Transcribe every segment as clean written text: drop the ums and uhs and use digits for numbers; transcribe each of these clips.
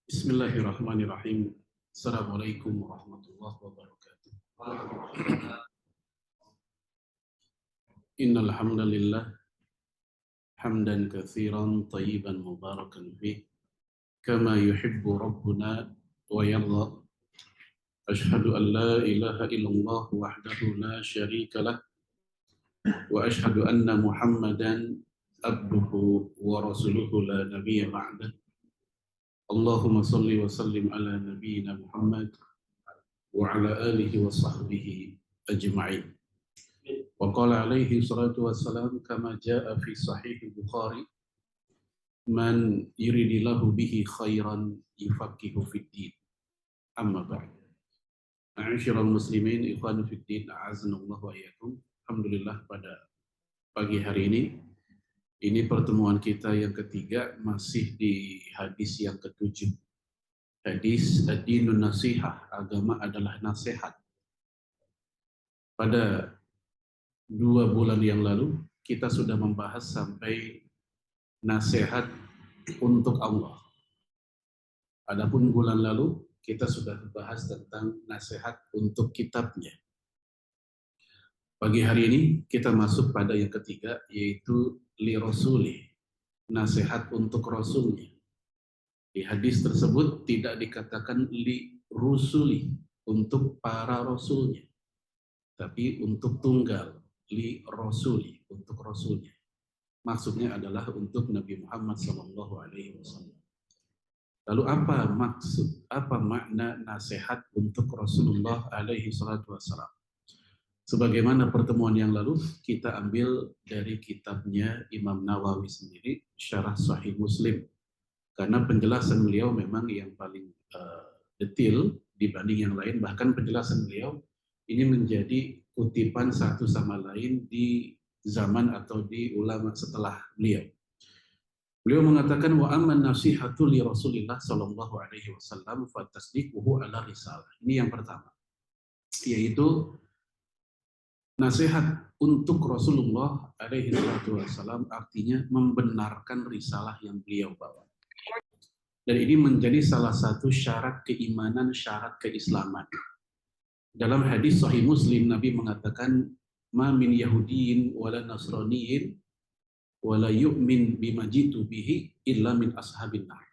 Bismillahirrahmanirrahim. Assalamualaikum warahmatullahi wabarakatuh. Innal hamdalillah hamdan katsiran thayyiban mubarakan fih kama yuhibbu rabbuna wa yarda. Ashhadu an la ilaha illallah wahdahu la syarika lah wa ashhadu anna Muhammadan abduhu wa rasuluhu la nabiyya ba'dah. Allahumma salli wa sallim ala nabiyyina Muhammad wa ala alihi wa sahbihi ajma'in. Wa qala alaihi salatu wassalam kama jaa fi sahih Bukhari man yuridillahu bihi khairan yufaqihu fid din. Amma ba'd. Ma'asyiral muslimin ikhwanu fid din, a'azzanallahu wa iyyakum. Alhamdulillah pada pagi hari ini pertemuan kita yang ketiga masih di hadis yang ketujuh. Hadis ad-dinun nasihah, agama adalah nasihat. Pada 2 bulan yang lalu kita sudah membahas sampai nasihat untuk Allah. Adapun bulan lalu kita sudah membahas tentang nasihat untuk kitabnya. Pagi hari ini kita masuk pada yang ketiga, yaitu li rasuli, nasihat untuk rasulnya. Di hadis tersebut tidak dikatakan li rusuli, untuk para rasulnya, tapi untuk tunggal, li rasuli, untuk rasulnya. Maksudnya adalah untuk Nabi Muhammad SAW. Lalu apa maksud, apa makna nasihat untuk Rasulullah SAW? Sebagaimana pertemuan yang lalu, kita ambil dari kitabnya Imam Nawawi sendiri, Syarah Sahih Muslim. Karena penjelasan beliau memang yang paling detail dibanding yang lain. Bahkan penjelasan beliau ini menjadi kutipan satu sama lain di zaman atau di ulama setelah beliau. Beliau mengatakan wa amman nasihatu li Rasulillah sallallahu alaihi wasallam fa tasdiquhu ala risalah. Ini yang pertama. Yaitu nasihat untuk Rasulullah alaihi wasallam artinya membenarkan risalah yang beliau bawa. Dan ini menjadi salah satu syarat keimanan, syarat keislaman. Dalam hadis Sahih Muslim, Nabi mengatakan, "Ma min Yahudiyin wala Nasraniyin wala yu'min bima jitu bihi illa min ashabin nar."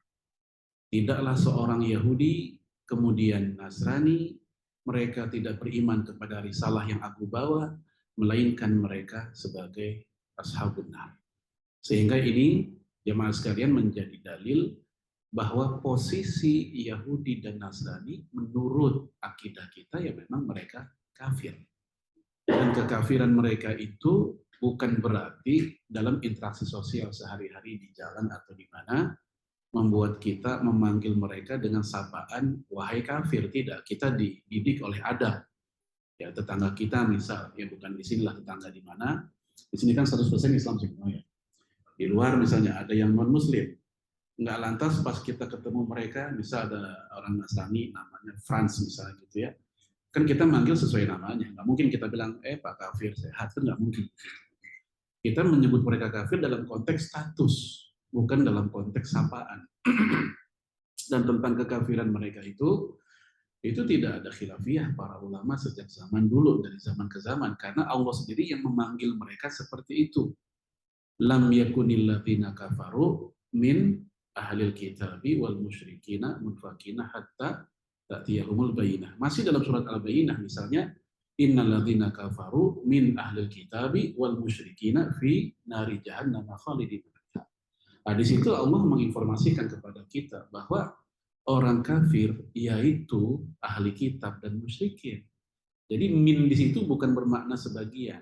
Tidaklah seorang Yahudi kemudian Nasrani, mereka tidak beriman kepada risalah yang aku bawa, melainkan mereka sebagai ashabun nar. Sehingga ini jemaah sekalian menjadi dalil bahwa posisi Yahudi dan Nasrani menurut akidah kita ya memang mereka kafir. Dan kekafiran mereka itu bukan berarti dalam interaksi sosial sehari-hari di jalan atau di mana membuat kita memanggil mereka dengan sapaan wahai kafir. Tidak, kita dididik oleh adab. Ya, tetangga kita misal, ya bukan di sinilah tetangga di mana. Di sini kan 100% Islam semua ya. Di luar misalnya ada yang non-muslim. Nggak lantas pas kita ketemu mereka, bisa ada orang Nasrani namanya Franz misalnya gitu ya, kan kita manggil sesuai namanya, nggak mungkin kita bilang Pak kafir sehat, kan nggak mungkin. Kita menyebut mereka kafir dalam konteks status, bukan dalam konteks sapaan. Dan tentang kekafiran mereka itu tidak ada khilafiyah para ulama sejak zaman dulu, dari zaman ke zaman, karena Allah sendiri yang memanggil mereka seperti itu. Lam yakunil ladzina kafaru min ahlil kitabi wal musyrikina munfakina hatta ta'tiyahumul bayyinah. Masih dalam surat Al-Bayyinah misalnya, innal ladzina kafaru min ahlil kitabi wal musyrikina fi nari jahannam khalidin. Nah, di situ Allah menginformasikan kepada kita bahwa orang kafir yaitu ahli kitab dan musyrikin. Jadi min di situ bukan bermakna sebagian,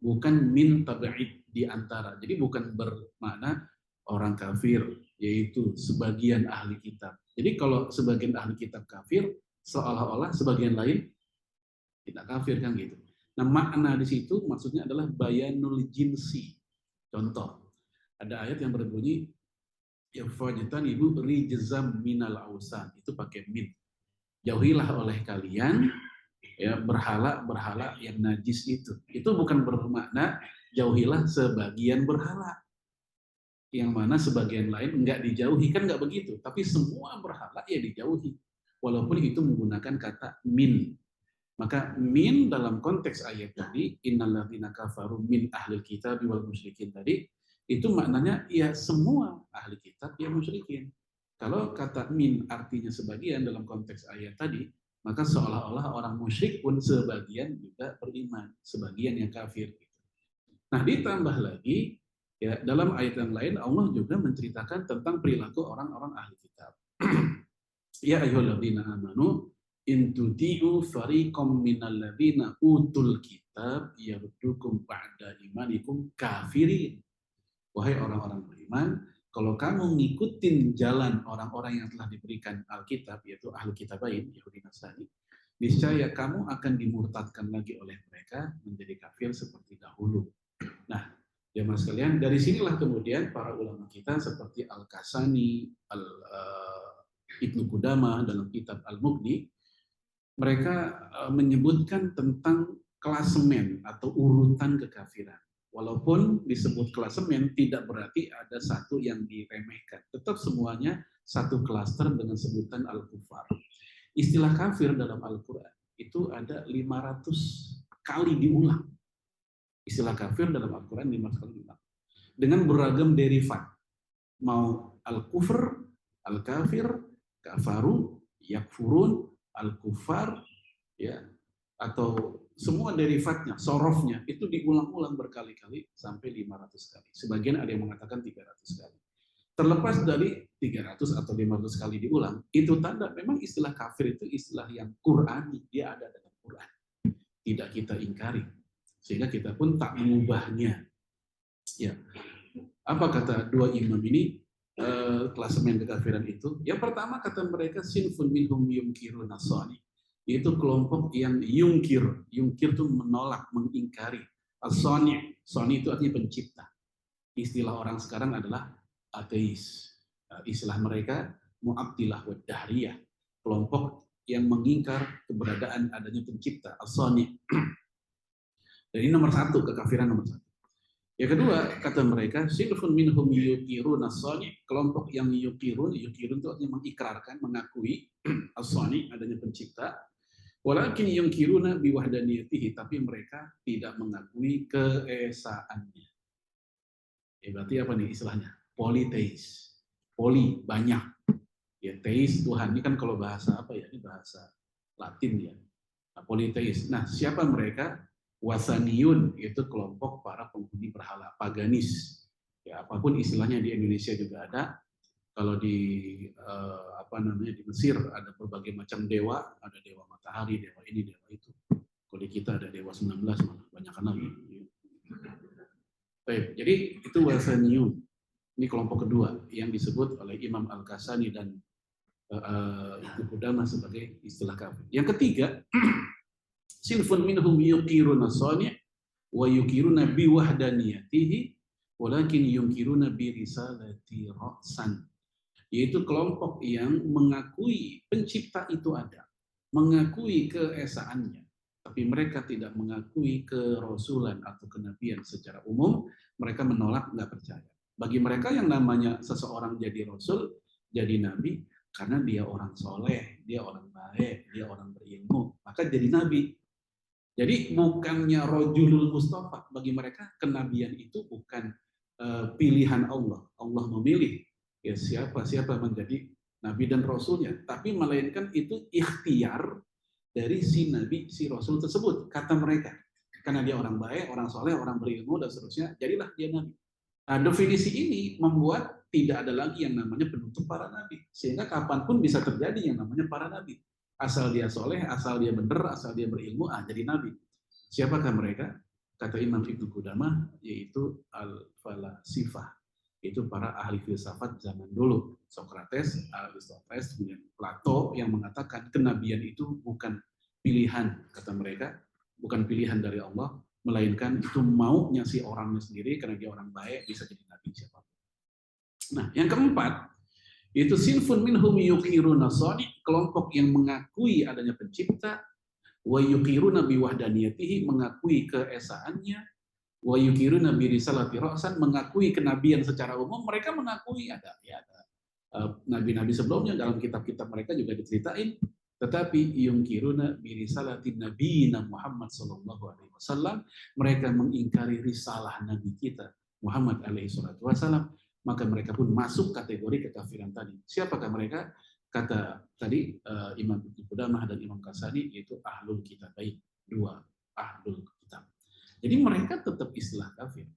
bukan min tabi'id di antara. Jadi bukan bermakna orang kafir, yaitu sebagian ahli kitab. Jadi kalau sebagian ahli kitab kafir, seolah-olah sebagian lain tidak kafir kan gitu. Nah makna di situ maksudnya adalah bayanul jinsi. Contoh, ada ayat yang berbunyi, ya fajtanibu rijzam minal ausan, itu pakai min. Jauhilah oleh kalian ya berhala-berhala yang najis itu. Itu bukan bermakna jauhilah sebagian berhala. Yang mana sebagian lain nggak dijauhi, kan nggak begitu. Tapi semua berhala ya dijauhi. Walaupun itu menggunakan kata min. Maka min dalam konteks ayat tadi, innalladzina kafaru min ahlil kitab wal musyrikin tadi, itu maknanya ya semua ahli kitab ya musyrikin. Kalau kata min artinya sebagian dalam konteks ayat tadi, maka seolah-olah orang musyrik pun sebagian juga beriman, sebagian yang kafir. Nah, ditambah lagi, ya dalam ayat yang lain Allah juga menceritakan tentang perilaku orang-orang ahli kitab. Ya ayyuhalladzina amanu in tuti'u fariqam minal ladzina utul kitab yaruddukum ba'da imanikum kafirin. Wahai orang-orang beriman, kalau kamu ngikutin jalan orang-orang yang telah diberikan Alkitab, yaitu ahli kitabain, Yahudi Nasrani, niscaya kamu akan dimurtadkan lagi oleh mereka menjadi kafir seperti dahulu. Nah, jemaah sekalian, dari sinilah kemudian para ulama kita seperti Al-Kasani, Ibnu Qudamah dalam kitab Al-Mughni, mereka menyebutkan tentang klasemen atau urutan kekafiran. Walaupun disebut klasemen tidak berarti ada satu yang diremehkan. Tetap semuanya satu klaster dengan sebutan al-kufar. Istilah kafir dalam Al-Quran itu ada 500 kali diulang. Istilah kafir dalam Al-Quran 500 kali diulang. Dengan beragam derivat. Mau al-kufr, al-kafir, kafaru, yakfurun, al-kufar, ya, atau semua derivatnya, sorofnya, itu diulang-ulang berkali-kali sampai 500 kali. Sebagian ada yang mengatakan 300 kali. Terlepas dari 300 atau 500 kali diulang, itu tanda memang istilah kafir itu istilah yang Qur'ani, dia ada dalam Qur'an. Tidak kita ingkari. Sehingga kita pun tak mengubahnya. Ya. Apa kata dua imam ini, klasemen kekafiran itu? Yang pertama kata mereka, sinfun minhum yumkirun as-sani. Yaitu kelompok yang yungkir itu menolak, mengingkari. As-sani, sani itu artinya pencipta. Istilah orang sekarang adalah ateis. Istilah mereka mu'abdilah wa dahriyah. Kelompok yang mengingkar keberadaan adanya pencipta, as-sani. Dan ini nomor satu, kekafiran nomor satu. Yang kedua, kata mereka, sinfun minhum yukirun as-sani, kelompok yang yukirun itu artinya mengikrarkan, mengakui as-sani, adanya pencipta. Walakin yungkiruna biwahdaniyatihi, tapi mereka tidak mengakui keesaannya. Berarti apa nih istilahnya? Politeis. Poli, banyak. Ya, teis, Tuhan. Ini kan kalau bahasa apa ya? Ini bahasa Latin ya. Nah, politeis. Nah, siapa mereka? Wasaniyun, itu kelompok para penghuni berhala, paganis. Ya, apapun istilahnya di Indonesia juga ada. Kalau di di Mesir ada berbagai macam dewa, ada dewa matahari, dewa ini, dewa itu. Kalau di kita ada dewa 19 malah banyak lagi. Baik, jadi itu wasaniyun. Ini kelompok kedua yang disebut oleh Imam Al-Kasani dan Ibnu Qudamah sebagai istilah kafir. Yang ketiga, sinfun minhum yuqiruna as-sani' wa yuqiruna bi wahdaniyatihi walakin yuqiruna bi risalati ra'san. Yaitu kelompok yang mengakui pencipta itu ada, mengakui keesaannya, tapi mereka tidak mengakui kerasulan atau kenabian secara umum. Mereka menolak, nggak percaya. Bagi mereka yang namanya seseorang jadi rasul, jadi nabi, karena dia orang soleh, dia orang baik, dia orang berilmu, maka jadi nabi. Jadi bukannya rojulul mustafa, bagi mereka kenabian itu bukan pilihan Allah. Allah memilih ya siapa menjadi nabi dan rasulnya, tapi melainkan itu ikhtiar dari si nabi, si rasul tersebut, kata mereka. Karena dia orang baik, orang soleh, orang berilmu dan seterusnya, jadilah dia nabi. Nah, definisi ini membuat tidak ada lagi yang namanya penutup para nabi, sehingga kapanpun bisa terjadi yang namanya para nabi. Asal dia soleh, asal dia benar, asal dia berilmu, jadi nabi. Siapakah mereka? Kata Imam Ibnu Qudamah, yaitu al-falasifah. Itu para ahli filsafat zaman dulu. Sokrates, Aristoteles, kemudian Plato yang mengatakan kenabian itu bukan pilihan, kata mereka, bukan pilihan dari Allah, melainkan itu maunya si orangnya sendiri, karena dia orang baik, bisa jadi nabi siapapun. Nah, yang keempat, itu sinfun minhum yuqiruna as-sani', kelompok yang mengakui adanya pencipta, wa yuqiruna biwahdaniyatihi, mengakui keesaannya, Wa yukiruna bi risalati ra'san, mengakui kenabian secara umum, mereka mengakui ada nabi-nabi sebelumnya dalam kitab-kitab mereka juga diceritain, tetapi yungkiruna bi risalati nabiyina Muhammad sallallahu alaihi wasallam, mereka mengingkari risalah nabi kita Muhammad alaihi salatu wasallam, maka mereka pun masuk kategori kekafiran tadi. Siapakah mereka? Kata tadi Imam Ibnu Qudamah dan Imam Kasani, yaitu ahlul kitabain, dua ahlul kitab. Jadi mereka tetap istilah kafir.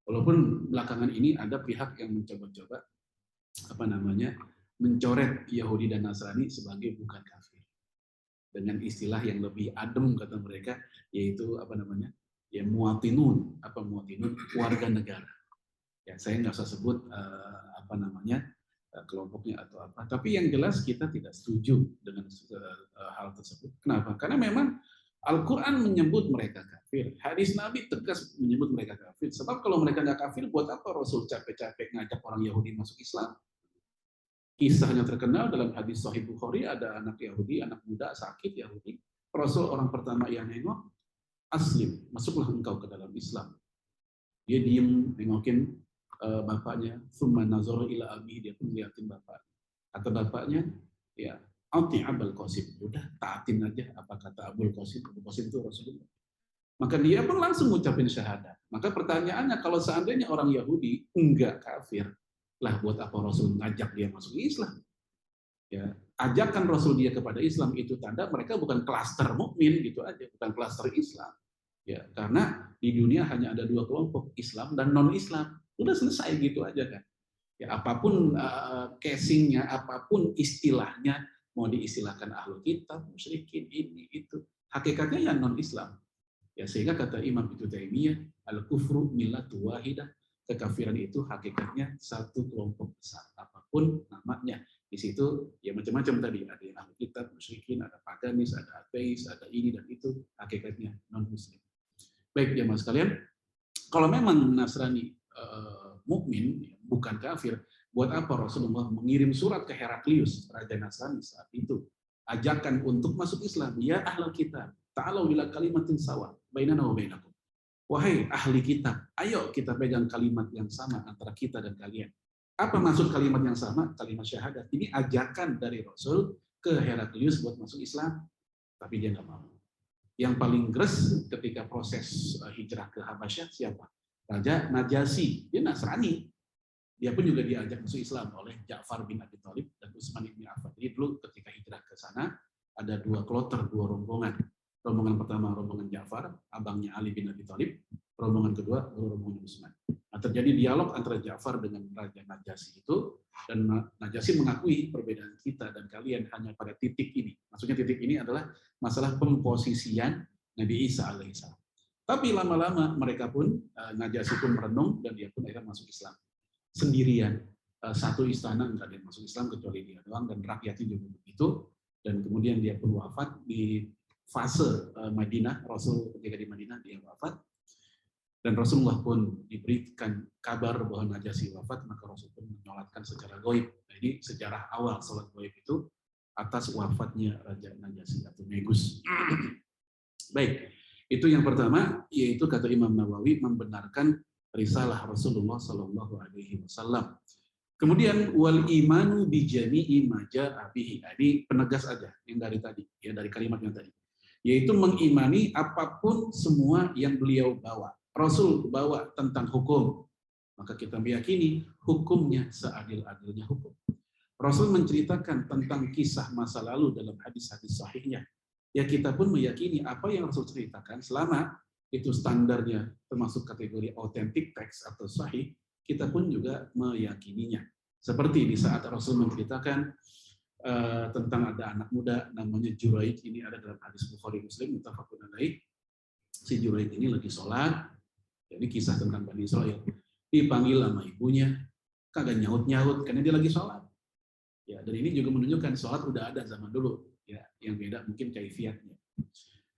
Walaupun belakangan ini ada pihak yang mencoba-coba mencoret Yahudi dan Nasrani sebagai bukan kafir dengan istilah yang lebih adem kata mereka, yaitu muatinun, warga negara. Ya, saya nggak usah sebut kelompoknya atau apa, tapi yang jelas kita tidak setuju dengan hal tersebut. Kenapa? Karena memang Al-Quran menyebut mereka kafir, hadis Nabi tegas menyebut mereka kafir. Sebab kalau mereka nggak kafir, buat apa Rasul capek-capek ngajak orang Yahudi masuk Islam? Kisahnya terkenal dalam hadis Sahih Bukhari, ada anak Yahudi, anak muda sakit Yahudi. Rasul orang pertama yang nengok, aslim, masuklah engkau ke dalam Islam. Dia diem nengokin bapaknya, summa nazara ila abi, dia pun liatin bapak. Kata bapaknya, ya, ati Abul Qasim, udah taatin aja apa kata Abul Qasim. Abul Qasim itu Rasulullah. Maka dia pun langsung ngucapin syahadat. Maka pertanyaannya, kalau seandainya orang Yahudi enggak kafir, lah buat apa Rasul ngajak dia masuk Islam? Ya, ajakan Rasul dia kepada Islam itu tanda mereka bukan klaster mukmin gitu aja, bukan klaster Islam. Ya, karena di dunia hanya ada dua kelompok, Islam dan non-Islam. Udah selesai gitu aja kan. Ya, apapun casingnya, apapun istilahnya, mau diistilahkan ahlul kitab, musyrikin, ini itu, hakikatnya ya non-Islam. Ya, sehingga kata Imam Ibnu Taimiyah, al-kufru millatu wahidah, kekafiran itu hakikatnya satu kelompok besar, apapun namanya. Di situ ya macam-macam tadi, ada yang ahli kitab, musyrikin, ada paganis, ada ateis, ada ini dan itu, hakikatnya non-muslim. Baik jemaah sekalian, kalau memang Nasrani mukmin, bukan kafir, buat apa Rasulullah mengirim surat ke Heraklius, raja Nasrani saat itu, ajakan untuk masuk Islam, ya ahlul kitab, ta'alau ila kalimatin sawa, bainana wa bainakum. Wahai ahli kitab, ayo kita pegang kalimat yang sama antara kita dan kalian. Apa maksud kalimat yang sama? Kalimat syahadat. Ini ajakan dari Rasul ke Heraklius buat masuk Islam, tapi dia nggak mau. Yang paling gres ketika proses hijrah ke Habasyah siapa? Raja Najasyi, dia Nasrani. Dia pun juga diajak masuk Islam oleh Ja'far bin Abi Thalib dan Utsman bin Affan. Jadi dulu ketika hijrah ke sana ada dua kloter, dua rombongan. Rombongan pertama rombongan Ja'far, abangnya Ali bin Abi Thalib. Rombongan kedua rombongan Utsman. Nah, terjadi dialog antara Ja'far dengan Raja Najasyi itu, dan Najasyi mengakui perbedaan kita dan kalian hanya pada titik ini. Maksudnya titik ini adalah masalah pemposisian Nabi Isa alaihissalam. Tapi lama-lama mereka pun, Najasyi pun merenung dan dia pun akhirnya masuk Islam. Sendirian, satu istana nggak ada yang masuk Islam kecuali dia doang, dan rakyatnya juga begitu. Dan kemudian dia pun wafat di fase Madinah. Rasul ketika di Madinah dia wafat, dan Rasulullah pun diberikan kabar bahwa Najasyi wafat, maka Rasul pun menyolatkan secara gaib. Jadi sejarah awal salat gaib itu atas wafatnya Raja Najasyi atau Negus. Baik, itu yang pertama, yaitu kata Imam Nawawi membenarkan risalah Rasulullah Shallallahu Alaihi Wasallam. Kemudian wal imanu bi jami'i ma ja'a bihi. Ini penegas aja yang dari tadi, ya dari kalimat yang tadi. Yaitu mengimani apapun semua yang beliau bawa. Rasul bawa tentang hukum, maka kita meyakini hukumnya seadil-adilnya hukum. Rasul menceritakan tentang kisah masa lalu dalam hadis-hadis sahihnya. Ya kita pun meyakini apa yang Rasul ceritakan selama itu standarnya termasuk kategori authentic text atau sahih, kita pun juga meyakininya. Seperti di saat Rasul menceritakan tentang ada anak muda namanya Juraid, ini ada dalam hadis Bukhari Muslim muttafaqun alaih. Si Juraid ini lagi sholat, jadi kisah tentang Bani Israil, dipanggil sama ibunya, kagak nyaut-nyaut karena dia lagi sholat. Ya, dan ini juga menunjukkan sholat udah ada zaman dulu, ya, yang beda mungkin kaifiatnya.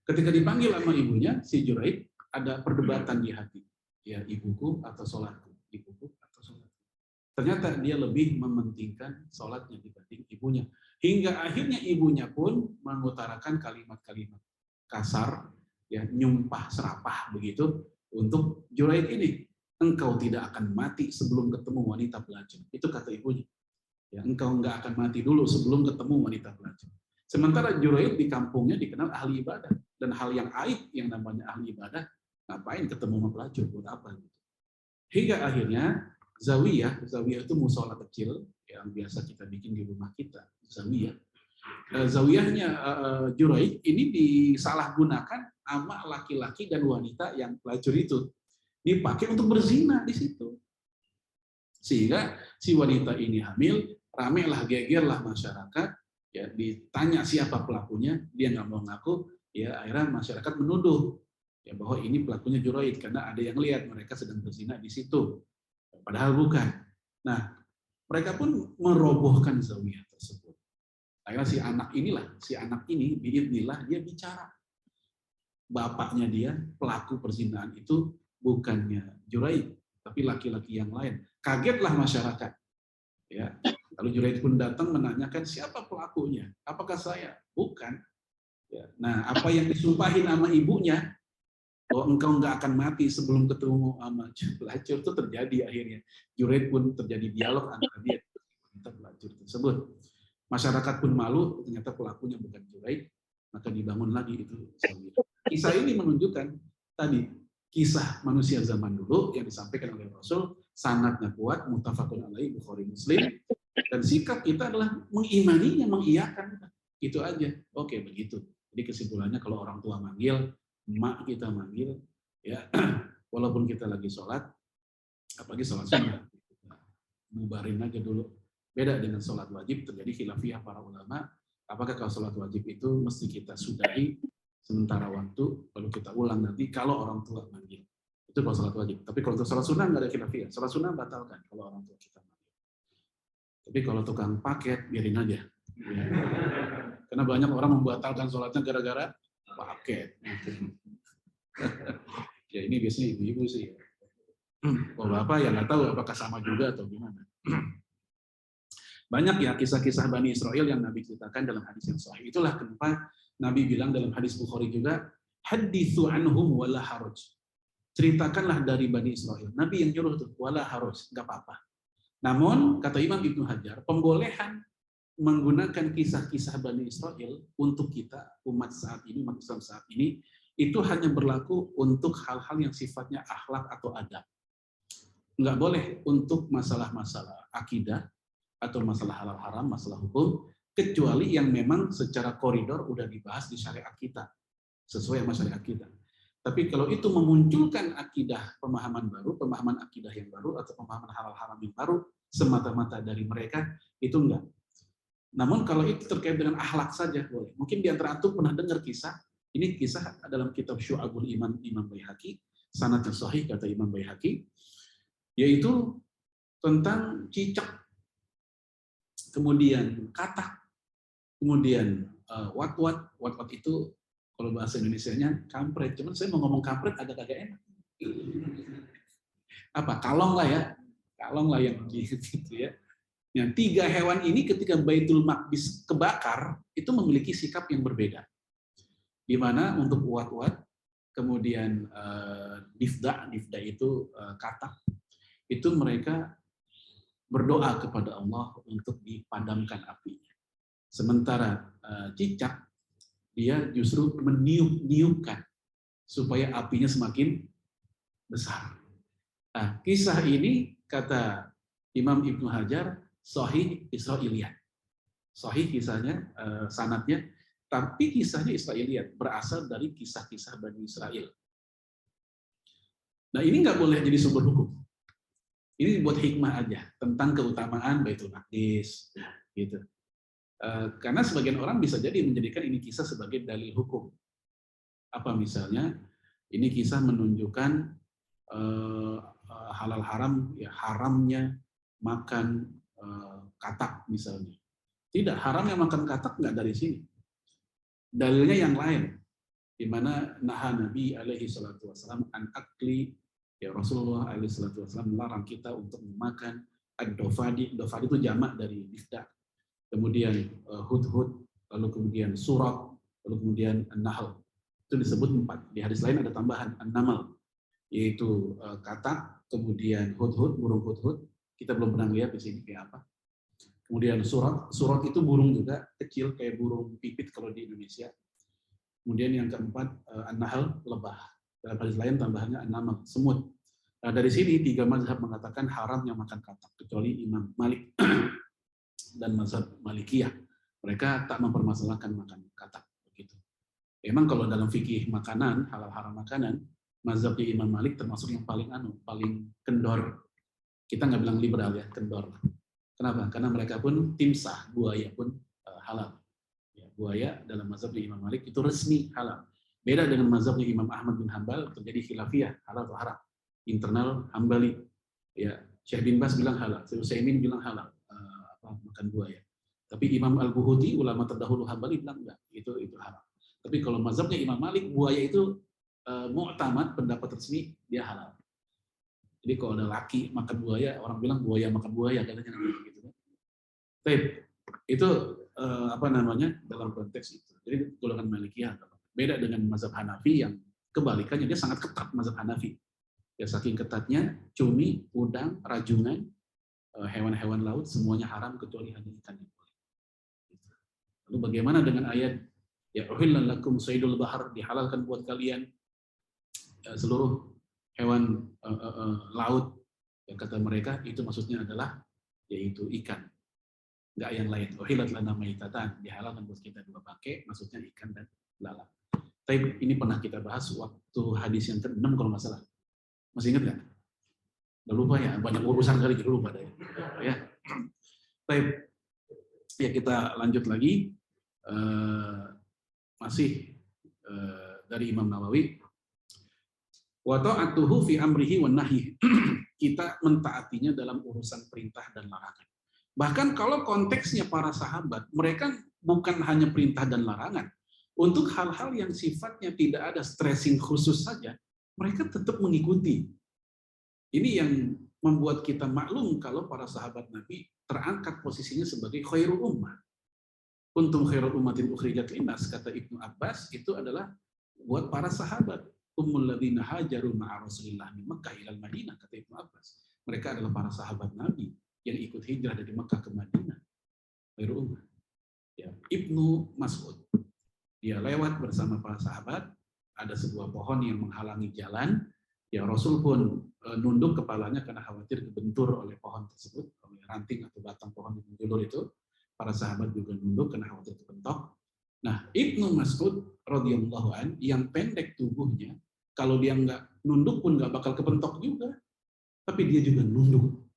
Ketika dipanggil sama ibunya, si Juraid ada perdebatan di hati, ya ibuku atau sholatku, ibuku atau sholatku. Ternyata dia lebih mementingkan sholatnya dibanding ibunya. Hingga akhirnya ibunya pun mengutarakan kalimat-kalimat kasar, ya nyumpah serapah begitu, untuk Juraid ini. Engkau tidak akan mati sebelum ketemu wanita pelacur. Itu kata ibunya. Ya, engkau nggak akan mati dulu sebelum ketemu wanita pelacur. Sementara Juraid di kampungnya dikenal ahli ibadah. Dan hal yang aib yang namanya ahli ibadah, ngapain ketemu sama pelacur, buat apa? Gitu. Hingga akhirnya zawiyah itu musola kecil yang biasa kita bikin di rumah kita, zawiyah. Zawiyahnya Juraid ini disalahgunakan sama laki-laki dan wanita yang pelacur itu, dipakai untuk berzina di situ, sehingga si wanita ini hamil, ramailah gegerlah masyarakat, ya ditanya siapa pelakunya, dia nggak mau ngaku, ya akhirnya masyarakat menuduh ya bahwa ini pelakunya Juraid karena ada yang lihat mereka sedang berzina di situ, padahal bukan. Nah, mereka pun merobohkan zawiyah tersebut. Akhirnya si anak ini biidznillah dia bicara. Bapaknya dia pelaku perzinahan itu bukannya Juraid, tapi laki-laki yang lain. Kagetlah masyarakat. Ya. Lalu Juraid pun datang menanyakan siapa pelakunya? Apakah saya? Bukan. Ya. Nah, apa yang disumpahin sama ibunya bahwa engkau nggak akan mati sebelum ketemu sama pelacur itu terjadi akhirnya. Juraid pun terjadi dialog antara dia dan pelacur tersebut. Masyarakat pun malu, ternyata pelakunya bukan Juraid, maka dibangun lagi itu. Kisah ini menunjukkan tadi kisah manusia zaman dulu yang disampaikan oleh Rasul, sanadnya kuat, muttafaqun alaihi, Bukhari Muslim, dan sikap kita adalah mengimaninya, mengiyakan. Itu aja. Oke, begitu. Jadi kesimpulannya kalau orang tua manggil, emak kita manggil, ya walaupun kita lagi sholat, apalagi sholat sunnah, bubarin aja dulu. Beda dengan sholat wajib, terjadi khilafiyah para ulama. Apakah kalau sholat wajib itu mesti kita sudahi sementara waktu, lalu kita ulang nanti kalau orang tua manggil. Itu kalau sholat wajib. Tapi kalau untuk sholat sunnah nggak ada khilafiyah. Sholat sunnah batalkan kalau orang tua kita manggil. Tapi kalau tukang paket, biarin aja. Karena banyak orang membatalkan sholatnya gara-gara paket. Ya ini biasanya ibu-ibu sih. Kalau bapak ya nggak tahu apakah sama juga atau gimana. Banyak ya kisah-kisah Bani Israel yang Nabi ceritakan dalam hadis yang sahih. Itulah kenapa Nabi bilang dalam hadis Bukhari juga, hadithu anhum wala haraj. Ceritakanlah dari Bani Israel. Nabi yang nyuruh tuh, wala haraj, nggak apa-apa. Namun, kata Imam Ibnu Hajar, pembolehan menggunakan kisah-kisah Bani Israel untuk kita, umat saat ini, umat Islam saat ini, itu hanya berlaku untuk hal-hal yang sifatnya akhlak atau adab. Nggak boleh untuk masalah-masalah akidah, atau masalah halal haram, masalah hukum, kecuali yang memang secara koridor udah dibahas di syariat kita, sesuai sama syariat kita. Tapi kalau itu memunculkan akidah pemahaman baru, pemahaman akidah yang baru, atau pemahaman halal haram yang baru, semata-mata dari mereka, itu enggak. Namun kalau itu terkait dengan akhlak saja, boleh. Mungkin di antara antum pernah dengar kisah, ini kisah dalam kitab Syu'abul Iman, Imam Baihaqi, sanadnya sahih kata Imam Baihaqi, yaitu tentang cicak, kemudian katak, kemudian wat-wat itu kalau bahasa Indonesianya kampret. Cuman saya mau ngomong kampret agak enak. Apa? Kalong lah yang gitu ya. Yang tiga hewan ini ketika Baitul Maqdis kebakar itu memiliki sikap yang berbeda. Di mana untuk wat-wat, kemudian difda itu katak, itu mereka berdoa kepada Allah untuk dipadamkan apinya. Sementara cicak, dia justru meniup-niupkan supaya apinya semakin besar. Nah, kisah ini kata Imam Ibnu Hajar sahih Israiliyat. Sahih kisahnya, sanadnya, tapi kisahnya Israiliyat, berasal dari kisah-kisah Bani Israel. Nah, ini nggak boleh jadi sumber hukum. Ini buat hikmah aja tentang keutamaan Baitul Maqdis, gitu. Karena sebagian orang bisa jadi menjadikan ini kisah sebagai dalil hukum. Apa misalnya? Ini kisah menunjukkan halal haram, ya haramnya makan katak misalnya. Tidak, haramnya makan katak nggak dari sini. Dalilnya yang lain, di mana naha Nabi alaihi salatu wasallam an akli. Ya Rasulullah SAW melarang kita untuk memakan ad-dofadi. Dofadi itu jamak dari difda. Kemudian hudhud, lalu kemudian surat, lalu kemudian an-nahl. Itu disebut 4. Di hadis lain ada tambahan an-namal. yaitu katak, kemudian hudhud, burung hudhud. Kita belum pernah lihat di sini kayak apa. Kemudian surat itu burung juga kecil kayak burung pipit kalau di Indonesia. Kemudian yang keempat an-nahl, lebah. Dalam hadis lain tambahannya an-naml, semut. Nah, dari sini 3 mazhab mengatakan haramnya makan katak kecuali Imam Malik dan mazhab Malikiyah. Mereka tak mempermasalahkan makan katak begitu. Memang kalau dalam fikih makanan, halal haram makanan, mazhabnya Imam Malik termasuk yang paling paling kendor. Kita nggak bilang liberal ya, kendor. Kenapa? Karena mereka pun timsah, buaya pun halal. Ya, buaya dalam mazhabnya Imam Malik itu resmi halal. Beda dengan mazhabnya Imam Ahmad bin Hanbal, terjadi khilafiyah, halal atau haram. Internal Hambali. Ya, Syekh bin Bas bilang halal, Syekh Utsaimin bilang halal makan buaya. Tapi Imam Al-Buhuti, ulama terdahulu Hambali bilang enggak, itu haram. Tapi kalau mazhabnya Imam Malik, buaya itu mu'tamad, pendapat resmi, dia halal. Jadi kalau ada laki makan buaya, orang bilang buaya makan buaya, katanya gitu. Tapi itu apa namanya dalam konteks itu. Jadi golongan Malikiyah beda dengan mazhab Hanafi yang kebalikannya, dia sangat ketat mazhab Hanafi. Ya saking ketatnya, cumi, udang, rajungan, hewan-hewan laut semuanya haram kecuali hanya ikan yang boleh. Lalu bagaimana dengan ayat ya uhillan lakum saydul bahar, dihalalkan buat kalian seluruh hewan laut, yang kata mereka itu maksudnya adalah yaitu ikan, nggak yang lain. Uhillat lana maitatan, dihalalkan buat kita 2 bangkai, maksudnya ikan dan lalat. Tapi ini pernah kita bahas waktu hadis yang ke-6 kalau nggak salah. Masih ingat nggak? Udah lupa ya, banyak urusan kali jadi lupa deh. Ya. Baik, ya kita lanjut lagi. Masih dari Imam Nawawi. Wa ta'atuhu fi amrihi wan nahyi. Kita mentaatinya dalam urusan perintah dan larangan. Bahkan kalau konteksnya para sahabat, mereka bukan hanya perintah dan larangan. Untuk hal-hal yang sifatnya tidak ada stressing khusus saja, mereka tetap mengikuti. Ini yang membuat kita maklum kalau para sahabat Nabi terangkat posisinya sebagai khairul ummah. Kuntum khairul ummatin ukhrijat linnas, kata Ibnu Abbas, itu adalah buat para sahabat. Ummul ladzina hajaru ma'a Rasulillah min Makkah ilal Madinah, kata Ibnu Abbas. Mereka adalah para sahabat Nabi yang ikut hijrah dari Makkah ke Madinah. Khairul ummah. Ya, Ibnu Mas'ud. Dia lewat bersama para sahabat, ada sebuah pohon yang menghalangi jalan. Ya Rasul pun nunduk kepalanya karena khawatir kebentur oleh pohon tersebut, oleh ranting atau batang pohon yang menjulur itu. Para sahabat juga nunduk karena khawatir kebentok. Nah, Ibnu Mas'ud radhiyallahu an yang pendek tubuhnya, kalau dia nggak nunduk pun nggak bakal kebentok juga. Tapi dia juga nunduk.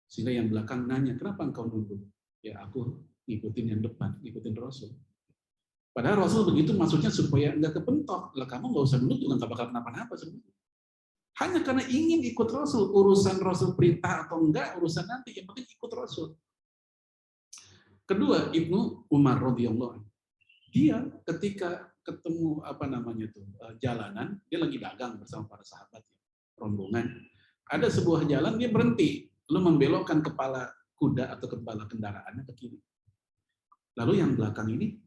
Sehingga yang belakang nanya, kenapa engkau nunduk? Ya aku ngikutin yang depan, ngikutin Rasul. Padahal Rasul begitu maksudnya supaya nggak kebentok. Lah kamu nggak usah nunduk juga nggak bakal kenapa-napa sebenarnya. Hanya karena ingin ikut Rasul, urusan Rasul perintah atau enggak, urusan nanti, yang penting ikut Rasul. Kedua, Ibnu Umar radhiyallahu anhu. Dia ketika ketemu jalanan, dia lagi dagang bersama para sahabat, rombongan. Ada sebuah jalan, dia berhenti, lalu membelokkan kepala kuda atau kepala kendaraannya ke kiri. Lalu yang belakang ini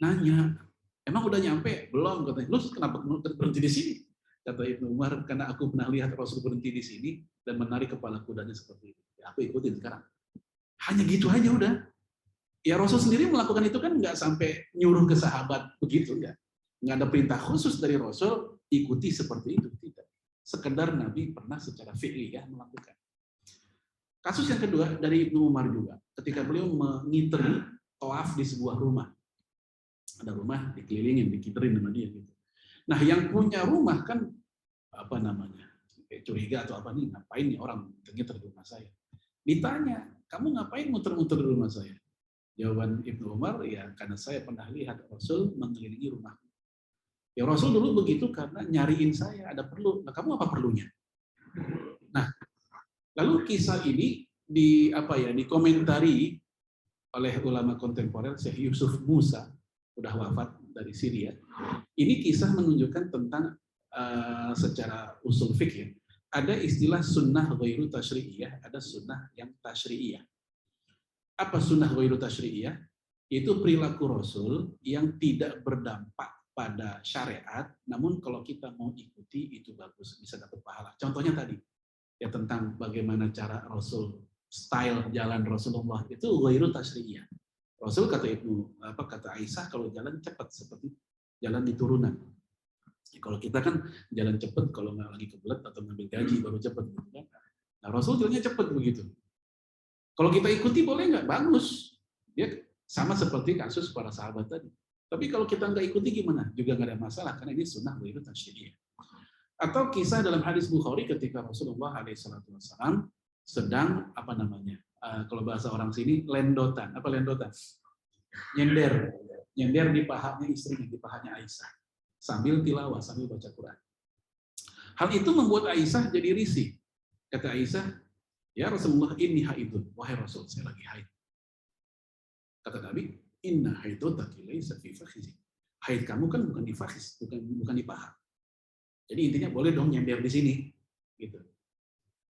nanya, emang udah nyampe? Belum, katanya. Lu kenapa berhenti di sini? Kata Ibnu Umar, karena aku pernah lihat Rasul berhenti di sini dan menarik kepala kudanya seperti itu. Ya, aku ikutin sekarang. Hanya gitu aja udah. Ya Rasul sendiri melakukan itu kan nggak sampai nyuruh ke sahabat begitu ya. Nggak ada perintah khusus dari Rasul ikuti seperti itu, tidak. Sekedar Nabi pernah secara fi'liyah melakukan. Kasus yang kedua dari Ibnu Umar juga, ketika beliau mengiteri tawaf di sebuah rumah. Ada rumah dikelilingin, dikiterin sama dia gitu. Nah, yang punya rumah kan kayak curiga atau apa nih, ngapain nih orang ngiter di rumah saya. Ditanya, kamu ngapain muter-muter di rumah saya? Jawaban Ibnu Umar, ya karena saya pernah lihat Rasul mengelilingi rumahku. Ya Rasul dulu begitu karena nyariin saya, ada perlu. Nah, kamu apa perlunya? Nah, lalu kisah ini dikomentari oleh ulama kontemporer Syekh Yusuf Musa, udah wafat dari Syria. Ini kisah menunjukkan tentang secara usul fikih. Ada istilah sunnah ghairu tasyri'iyah, ada sunnah yang tasyri'iyah. Apa sunnah ghairu tasyri'iyah? Itu perilaku Rasul yang tidak berdampak pada syariat, namun kalau kita mau ikuti itu bagus, bisa dapat pahala. Contohnya tadi, ya tentang bagaimana cara Rasul, style jalan Rasulullah itu ghairu tasyriyah. Rasul kata Aisyah kalau jalan cepat seperti jalan di turunan. Ya, kalau kita kan jalan cepat kalau nggak lagi kebelet atau ngambil gaji baru cepat gitu kan. Nah, Rasul jalannya cepat begitu. Kalau kita ikuti boleh nggak? Bagus. Dia sama seperti kasus para sahabat tadi. Tapi kalau kita nggak ikuti gimana? Juga nggak ada masalah karena ini sunnah ghairu tasyriyah. Atau kisah dalam hadis Bukhari ketika Rasulullah SAW sedang kalau bahasa orang sini lendotan. Apa lendotan? Nyender di pahanya istrinya, di pahanya Aisyah, sambil tilawah, sambil baca Quran. Hal itu membuat Aisyah jadi risih. Kata Aisyah, ya Rasulullah, inni haidun. Wahai Rasul, saya lagi haid. Kata Nabi, inna haidotaki laisa fi fakhizi. Haid kamu kan bukan di fakhiz, bukan di paha. Jadi intinya boleh dong nyender di sini. Gitu.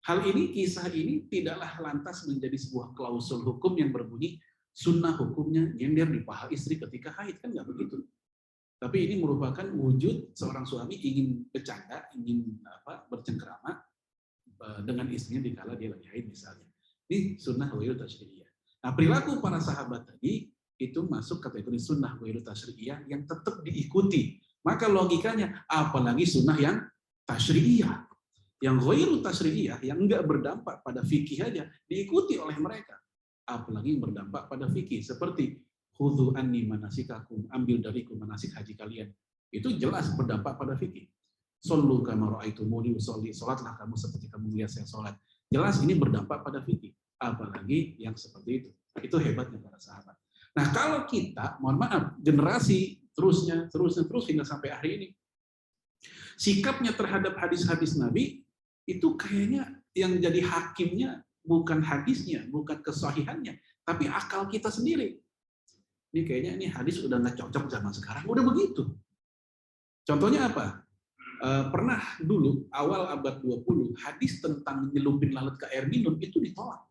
Hal ini, kisah ini tidaklah lantas menjadi sebuah klausul hukum yang berbunyi sunnah hukumnya nyender di paha istri ketika haid, kan nggak begitu. Tapi ini merupakan wujud seorang suami ingin bercanda, ingin bercengkerama dengan istrinya dikala dia lagi haid misalnya. Ini sunnah ghairu tasyriyah. Nah, perilaku para sahabat tadi itu masuk kategori sunnah ghairu tasyriyah yang tetap diikuti. Maka logikanya, apalagi sunnah yang tasyriyah. Yang ghairu tasyriyah, yang enggak berdampak pada fikih aja, diikuti oleh mereka. Apalagi yang berdampak pada fikih. Seperti, khudhu anni manasikakum, ambil dariku manasik haji kalian. Itu jelas berdampak pada fikih. Sallu kama ra'aitumuni usolli, salatlah kamu seperti kamu melihat saya salat. Jelas ini berdampak pada fikih. Apalagi yang seperti itu. Itu hebatnya para sahabat. Nah, kalau kita, mohon maaf, generasi terus hingga sampai hari ini, sikapnya terhadap hadis-hadis Nabi itu kayaknya yang jadi hakimnya bukan hadisnya, bukan kesahihannya, tapi akal kita sendiri. Ini kayaknya ini hadis udah nggak cocok zaman sekarang, udah begitu. Contohnya apa? Pernah dulu awal abad 20 hadis tentang nyelupin lalat ke air minum itu ditolak.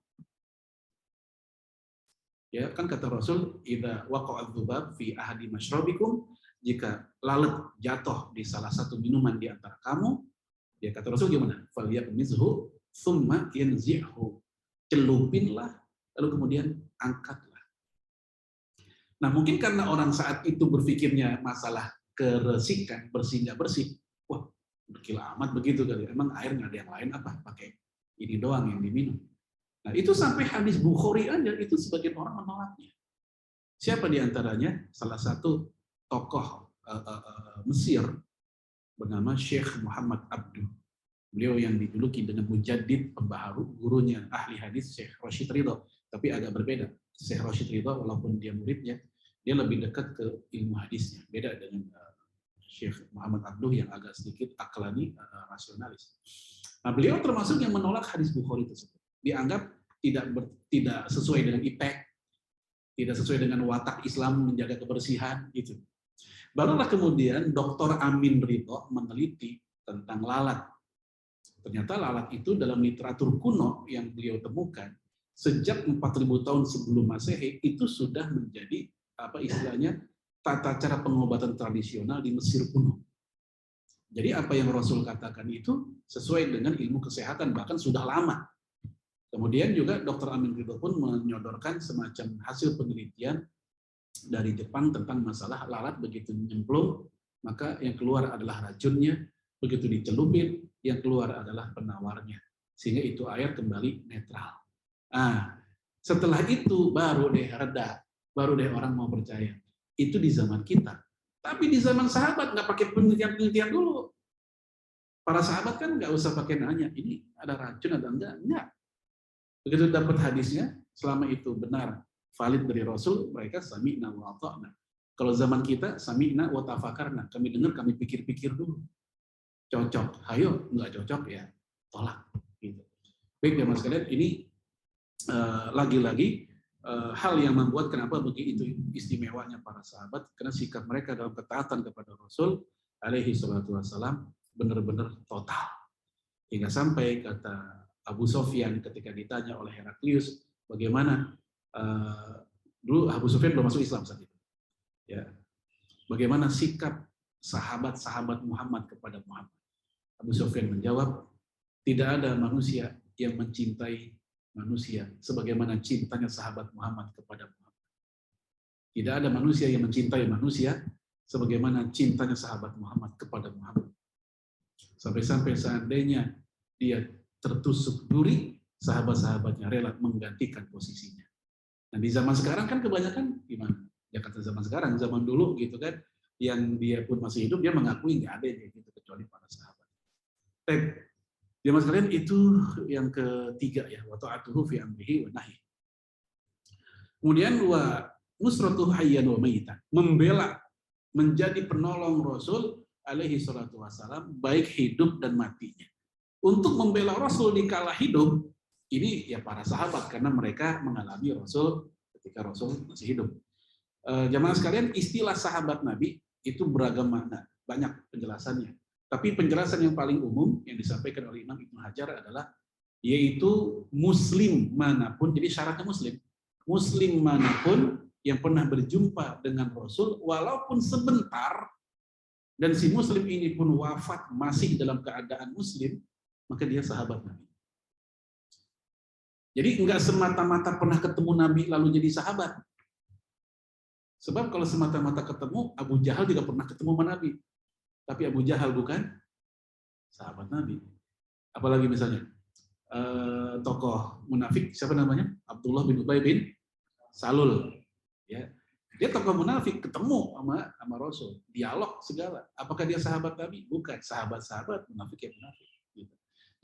Ya kan kata Rasul, idza waqa'a dzubab fi ahadi masyrabikum, jika lalat jatuh di salah satu minuman di antara kamu, ya kata Rasul gimana? Falyaqmizhu tsumma yanzi'hu. Celupinlah lalu kemudian angkatlah. Nah, mungkin karena orang saat itu berpikirnya masalah keresikan, bersih nggak bersih, wah, dekil amat begitu kali. Emang air nggak ada yang lain apa? Pakai ini doang yang diminum. Nah, itu sampai hadis Bukhari aja, itu sebagian orang menolaknya. Siapa di antaranya? Salah satu tokoh Mesir bernama Syekh Muhammad Abduh. Beliau yang dijuluki dengan mujaddid, pembaharu, gurunya ahli hadis Syekh Rashid Ridha. Tapi agak berbeda. Syekh Rashid Ridha, walaupun dia muridnya, dia lebih dekat ke ilmu hadisnya. Beda dengan Syekh Muhammad Abduh yang agak sedikit aklani, rasionalis. Nah, beliau termasuk yang menolak hadis Bukhari tersebut. Dianggap tidak sesuai dengan ipek, tidak sesuai dengan watak Islam menjaga kebersihan gitu. Barulah kemudian Dr. Amin Ridho meneliti tentang lalat. Ternyata lalat itu dalam literatur kuno yang beliau temukan sejak 4000 tahun sebelum Masehi itu sudah menjadi istilahnya tata cara pengobatan tradisional di Mesir kuno. Jadi apa yang Rasul katakan itu sesuai dengan ilmu kesehatan, bahkan sudah lama. Kemudian juga Dr. Amin Ridho pun menyodorkan semacam hasil penelitian dari Jepang tentang masalah lalat begitu nyemplung, maka yang keluar adalah racunnya, begitu dicelupin, yang keluar adalah penawarnya. Sehingga itu air kembali netral. Nah, setelah itu baru deh reda, baru deh orang mau percaya. Itu di zaman kita. Tapi di zaman sahabat nggak pakai penelitian-penelitian dulu. Para sahabat kan nggak usah pakai nanya, ini ada racun atau enggak. Begitu dapat hadisnya, selama itu benar, valid dari Rasul, mereka sami'na wa ata'na. Kalau zaman kita, sami'na wa tafakarna. Kami dengar, kami pikir-pikir dulu. Cocok, hayo, nggak cocok ya, tolak. Gitu. Baik, teman sekalian, ini lagi-lagi hal yang membuat kenapa begitu istimewanya para sahabat, karena sikap mereka dalam ketaatan kepada Rasul, alaihi salatu wassalam, benar-benar total. Hingga sampai kata Abu Sufyan ketika ditanya oleh Heraklius, bagaimana dulu Abu Sufyan belum masuk Islam saat itu, ya, bagaimana sikap sahabat-sahabat Muhammad kepada Muhammad? Abu Sufyan menjawab, tidak ada manusia yang mencintai manusia sebagaimana cintanya sahabat Muhammad kepada Muhammad. Tidak ada manusia yang mencintai manusia sebagaimana cintanya sahabat Muhammad kepada Muhammad. Sampai-sampai seandainya dia tertusuk duri, sahabat-sahabatnya rela menggantikan posisinya. Nah di zaman sekarang kan kebanyakan gimana? Ya kata zaman sekarang, zaman dulu gitu kan, yang dia pun masih hidup, dia mengakui nggak ada yang kayak gitu kecuali para sahabat. Zaman sekalian itu yang ketiga ya, wa ta'atuhu fi amrihi wa nahi. Kemudian wa nusratuhu hayyan wa mayitan, membela, menjadi penolong Rasul alaihi salatu wassalam baik hidup dan matinya. Untuk membela Rasul di kala hidup, ini ya para sahabat karena mereka mengalami Rasul ketika Rasul masih hidup. Jamaah sekalian, istilah sahabat Nabi itu beragam makna, banyak penjelasannya. Tapi penjelasan yang paling umum yang disampaikan oleh Imam Ibnu Hajar adalah yaitu muslim manapun, jadi syaratnya muslim manapun yang pernah berjumpa dengan Rasul walaupun sebentar, dan si muslim ini pun wafat masih dalam keadaan muslim, maka dia sahabat Nabi. Jadi enggak semata-mata pernah ketemu Nabi lalu jadi sahabat. Sebab kalau semata-mata ketemu, Abu Jahal juga pernah ketemu sama Nabi. Tapi Abu Jahal bukan sahabat Nabi. Apalagi misalnya tokoh munafik, siapa namanya? Abdullah bin Ubay bin Salul. Ya. Dia tokoh munafik, ketemu sama Rasul, dialog segala. Apakah dia sahabat Nabi? Bukan. Sahabat-sahabat munafik ya munafik. Gitu.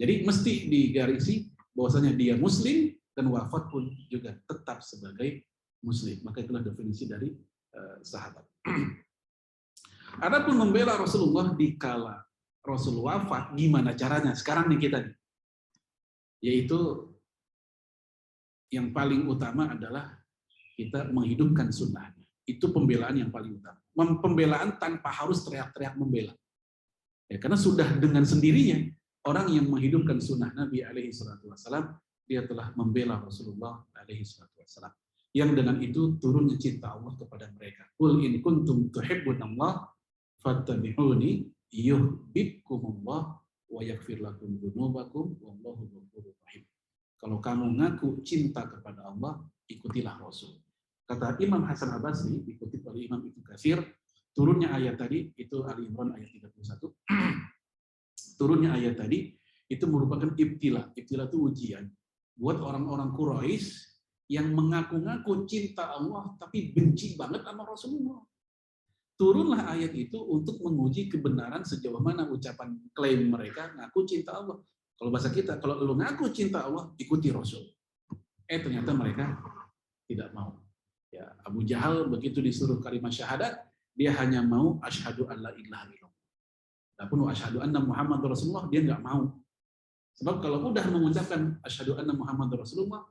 Jadi mesti digarisi bahwasanya dia muslim dan wafat pun juga tetap sebagai muslim. Maka itulah definisi dari sahabat. Adapun membela Rasulullah di kala Rasul wafat, gimana caranya? Sekarang nih kita nih. Yaitu yang paling utama adalah kita menghidupkan sunnahnya. Itu pembelaan yang paling utama. Pembelaan tanpa harus teriak-teriak membela. Ya, karena sudah dengan sendirinya orang yang menghidupkan sunnah Nabi alaihi salatu wassalam, dia telah membela Rasulullah alaihi salatu wassalam. Yang dengan itu turunnya cinta Allah kepada mereka. Qul in kuntum tuhibbunallah fattabi'uni yuhibbukumullah wa yaghfir lakum dzunubakum wallahu ghafurur rahim. Kalau kamu ngaku cinta kepada Allah, ikutilah Rasul. Kata Imam Hasan Al-Basri, dikutip oleh Imam Ibnu Katsir, turunnya ayat tadi itu Ali Imran ayat 31. Turunnya ayat tadi itu merupakan ibtila. Ibtila itu ujian buat orang-orang Quraisy yang mengaku-ngaku cinta Allah tapi benci banget sama Rasulullah. Turunlah ayat itu untuk menguji kebenaran sejauh mana ucapan klaim mereka ngaku cinta Allah. Kalau bahasa kita, kalau lu ngaku cinta Allah, ikuti Rasul. Ternyata mereka tidak mau. Ya, Abu Jahal begitu disuruh kalimat syahadat, dia hanya mau asyhadu an la ilaha illallah. Adapun asyhadu anna Muhammad Rasulullah, dia nggak mau. Sebab kalau udah mengucapkan asyhadu anna Muhammad Rasulullah,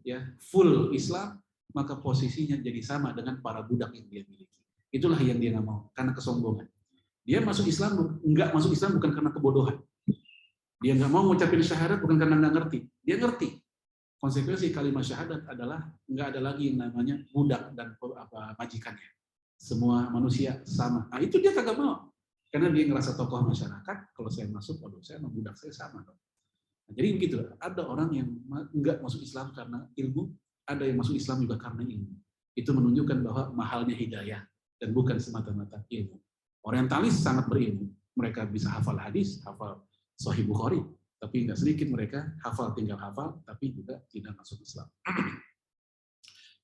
ya full Islam, maka posisinya jadi sama dengan para budak yang dia miliki. Itulah yang dia nggak mau, karena kesombongan. Dia masuk Islam, nggak masuk Islam bukan karena kebodohan. Dia nggak mau mengucapkan syahadat bukan karena nggak ngerti. Dia ngerti. Konsekuensi kalimat syahadat adalah nggak ada lagi yang namanya budak dan majikannya. Semua manusia sama. Nah itu dia kagak mau. Karena dia ngerasa tokoh masyarakat, kalau saya masuk, waduh saya sama budak saya sama. Nah, jadi begitu, ada orang yang nggak masuk Islam karena ilmu, ada yang masuk Islam juga karena ilmu. Itu menunjukkan bahwa mahalnya hidayah dan bukan semata-mata ilmu. Orientalis sangat berilmu. Mereka bisa hafal hadis, hafal Sahih Bukhari, tapi nggak sedikit mereka hafal tinggal hafal, tapi juga tidak masuk Islam.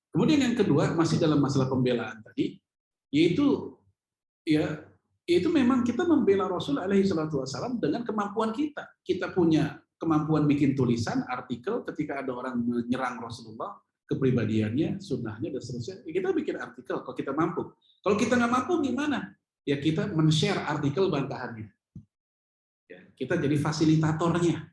Kemudian yang kedua, masih dalam masalah pembelaan tadi, yaitu memang kita membela Rasul alaihi salatu wassalam dengan kemampuan kita. Kita punya kemampuan bikin tulisan, artikel, ketika ada orang menyerang Rasulullah, kepribadiannya, sunnahnya, dan seterusnya, ya kita bikin artikel kalau kita mampu. Kalau kita nggak mampu gimana? Ya kita men-share artikel bantahannya. Ya, kita jadi fasilitatornya.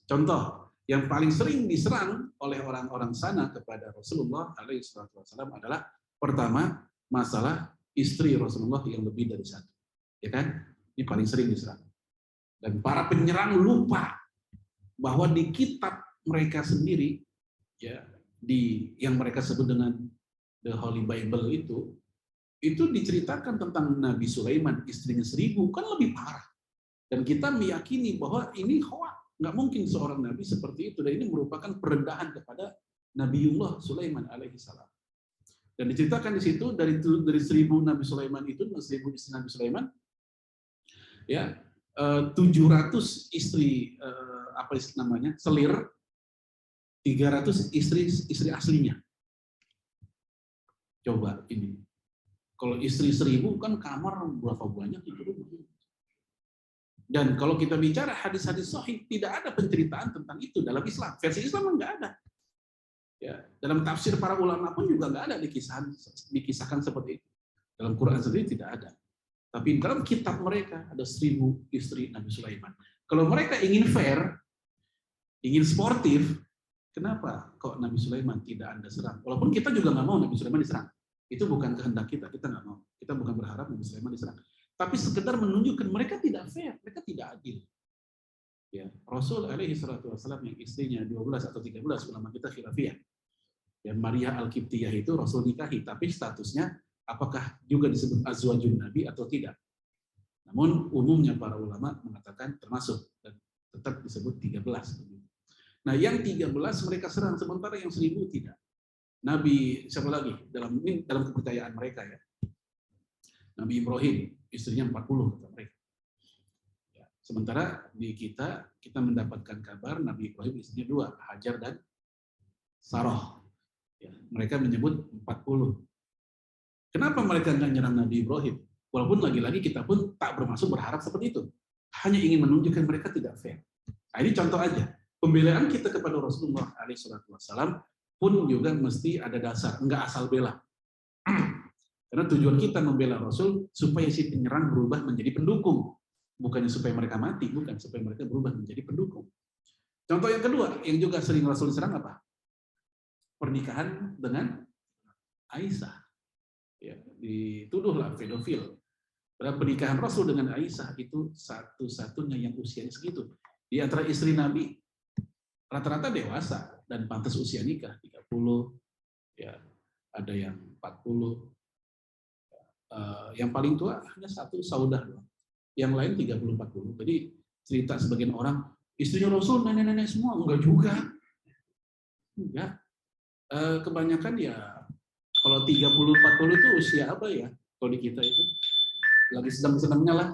Contoh, yang paling sering diserang oleh orang-orang sana kepada Rasulullah alaihi salatu wassalam adalah pertama, masalah istri Rasulullah yang lebih dari satu. Ya kan? Ini paling sering diserang. Dan para penyerang lupa bahwa di kitab mereka sendiri, ya, yang mereka sebut dengan The Holy Bible itu, itu diceritakan tentang Nabi Sulaiman, istrinya 1000, kan lebih parah. Dan kita meyakini bahwa ini hoax, nggak mungkin seorang nabi seperti itu, dan ini merupakan perendahan kepada Nabiullah Sulaiman alaihi salam. Dan diceritakan di situ dari 1000 Nabi Sulaiman itu, 1000 istri Nabi Sulaiman, ya 700 istri apa namanya selir, 300 istri aslinya. Coba ini, kalau istri 1000 kan kamar berapa banyak itu. Dan kalau kita bicara hadis-hadis sahih, tidak ada penceritaan tentang itu dalam Islam. Versi Islam nggak ada. Ya, dalam tafsir para ulama pun juga nggak ada dikisahkan seperti itu. Dalam Quran sendiri tidak ada. Tapi dalam kitab mereka ada 1000 istri Nabi Sulaiman. Kalau mereka ingin fair, ingin sportif, kenapa kok Nabi Sulaiman tidak Anda serang? Walaupun kita juga nggak mau Nabi Sulaiman diserang. Itu bukan kehendak kita nggak mau. Kita bukan berharap Nabi Sulaiman diserang. Tapi sekedar menunjukkan mereka tidak fair, mereka tidak adil. Ya, Rasul alaihi salatu wasallam yang istrinya 12 atau 13, ulama kita khilafiyah. Ya, Maria Al-Qibtiyah itu Rasul nikahi, tapi statusnya apakah juga disebut azwajun Nabi atau tidak? Namun umumnya para ulama mengatakan termasuk dan tetap disebut 13. Nah, yang 13 mereka serang, sementara yang 1000 tidak. Nabi siapa lagi dalam kepercayaan mereka ya? Nabi Ibrahim, istrinya 40 kata mereka. Ya, sementara di kita mendapatkan kabar Nabi Ibrahim istrinya 2, Hajar dan Sarah. Ya, mereka menyebut 40. Kenapa mereka nggak nyerang Nabi Ibrahim? Walaupun lagi-lagi kita pun tak bermaksud berharap seperti itu. Hanya ingin menunjukkan mereka tidak fair. Nah, ini contoh aja. Pembelaan kita kepada Rasulullah SAW pun juga mesti ada dasar, nggak asal bela. Karena tujuan kita membela Rasul supaya si penyerang berubah menjadi pendukung. Bukannya supaya mereka mati, bukan. Supaya mereka berubah menjadi pendukung. Contoh yang kedua, yang juga sering Rasul serang apa? Pernikahan dengan Aisyah. Ya, dituduhlah pedofil. Padahal pernikahan Rasul dengan Aisyah itu satu-satunya yang usianya segitu. Di antara istri Nabi, rata-rata dewasa dan pantas usia nikah, 30, ya, ada yang 40, yang paling tua hanya satu, Saudah, yang lain 30-40. Jadi cerita sebagian orang istrinya Rasul nenek-nenek semua, enggak juga, enggak. Kebanyakan ya kalau 30-40 itu usia apa ya? Kalau di kita itu lagi sedang-sedangnya lah,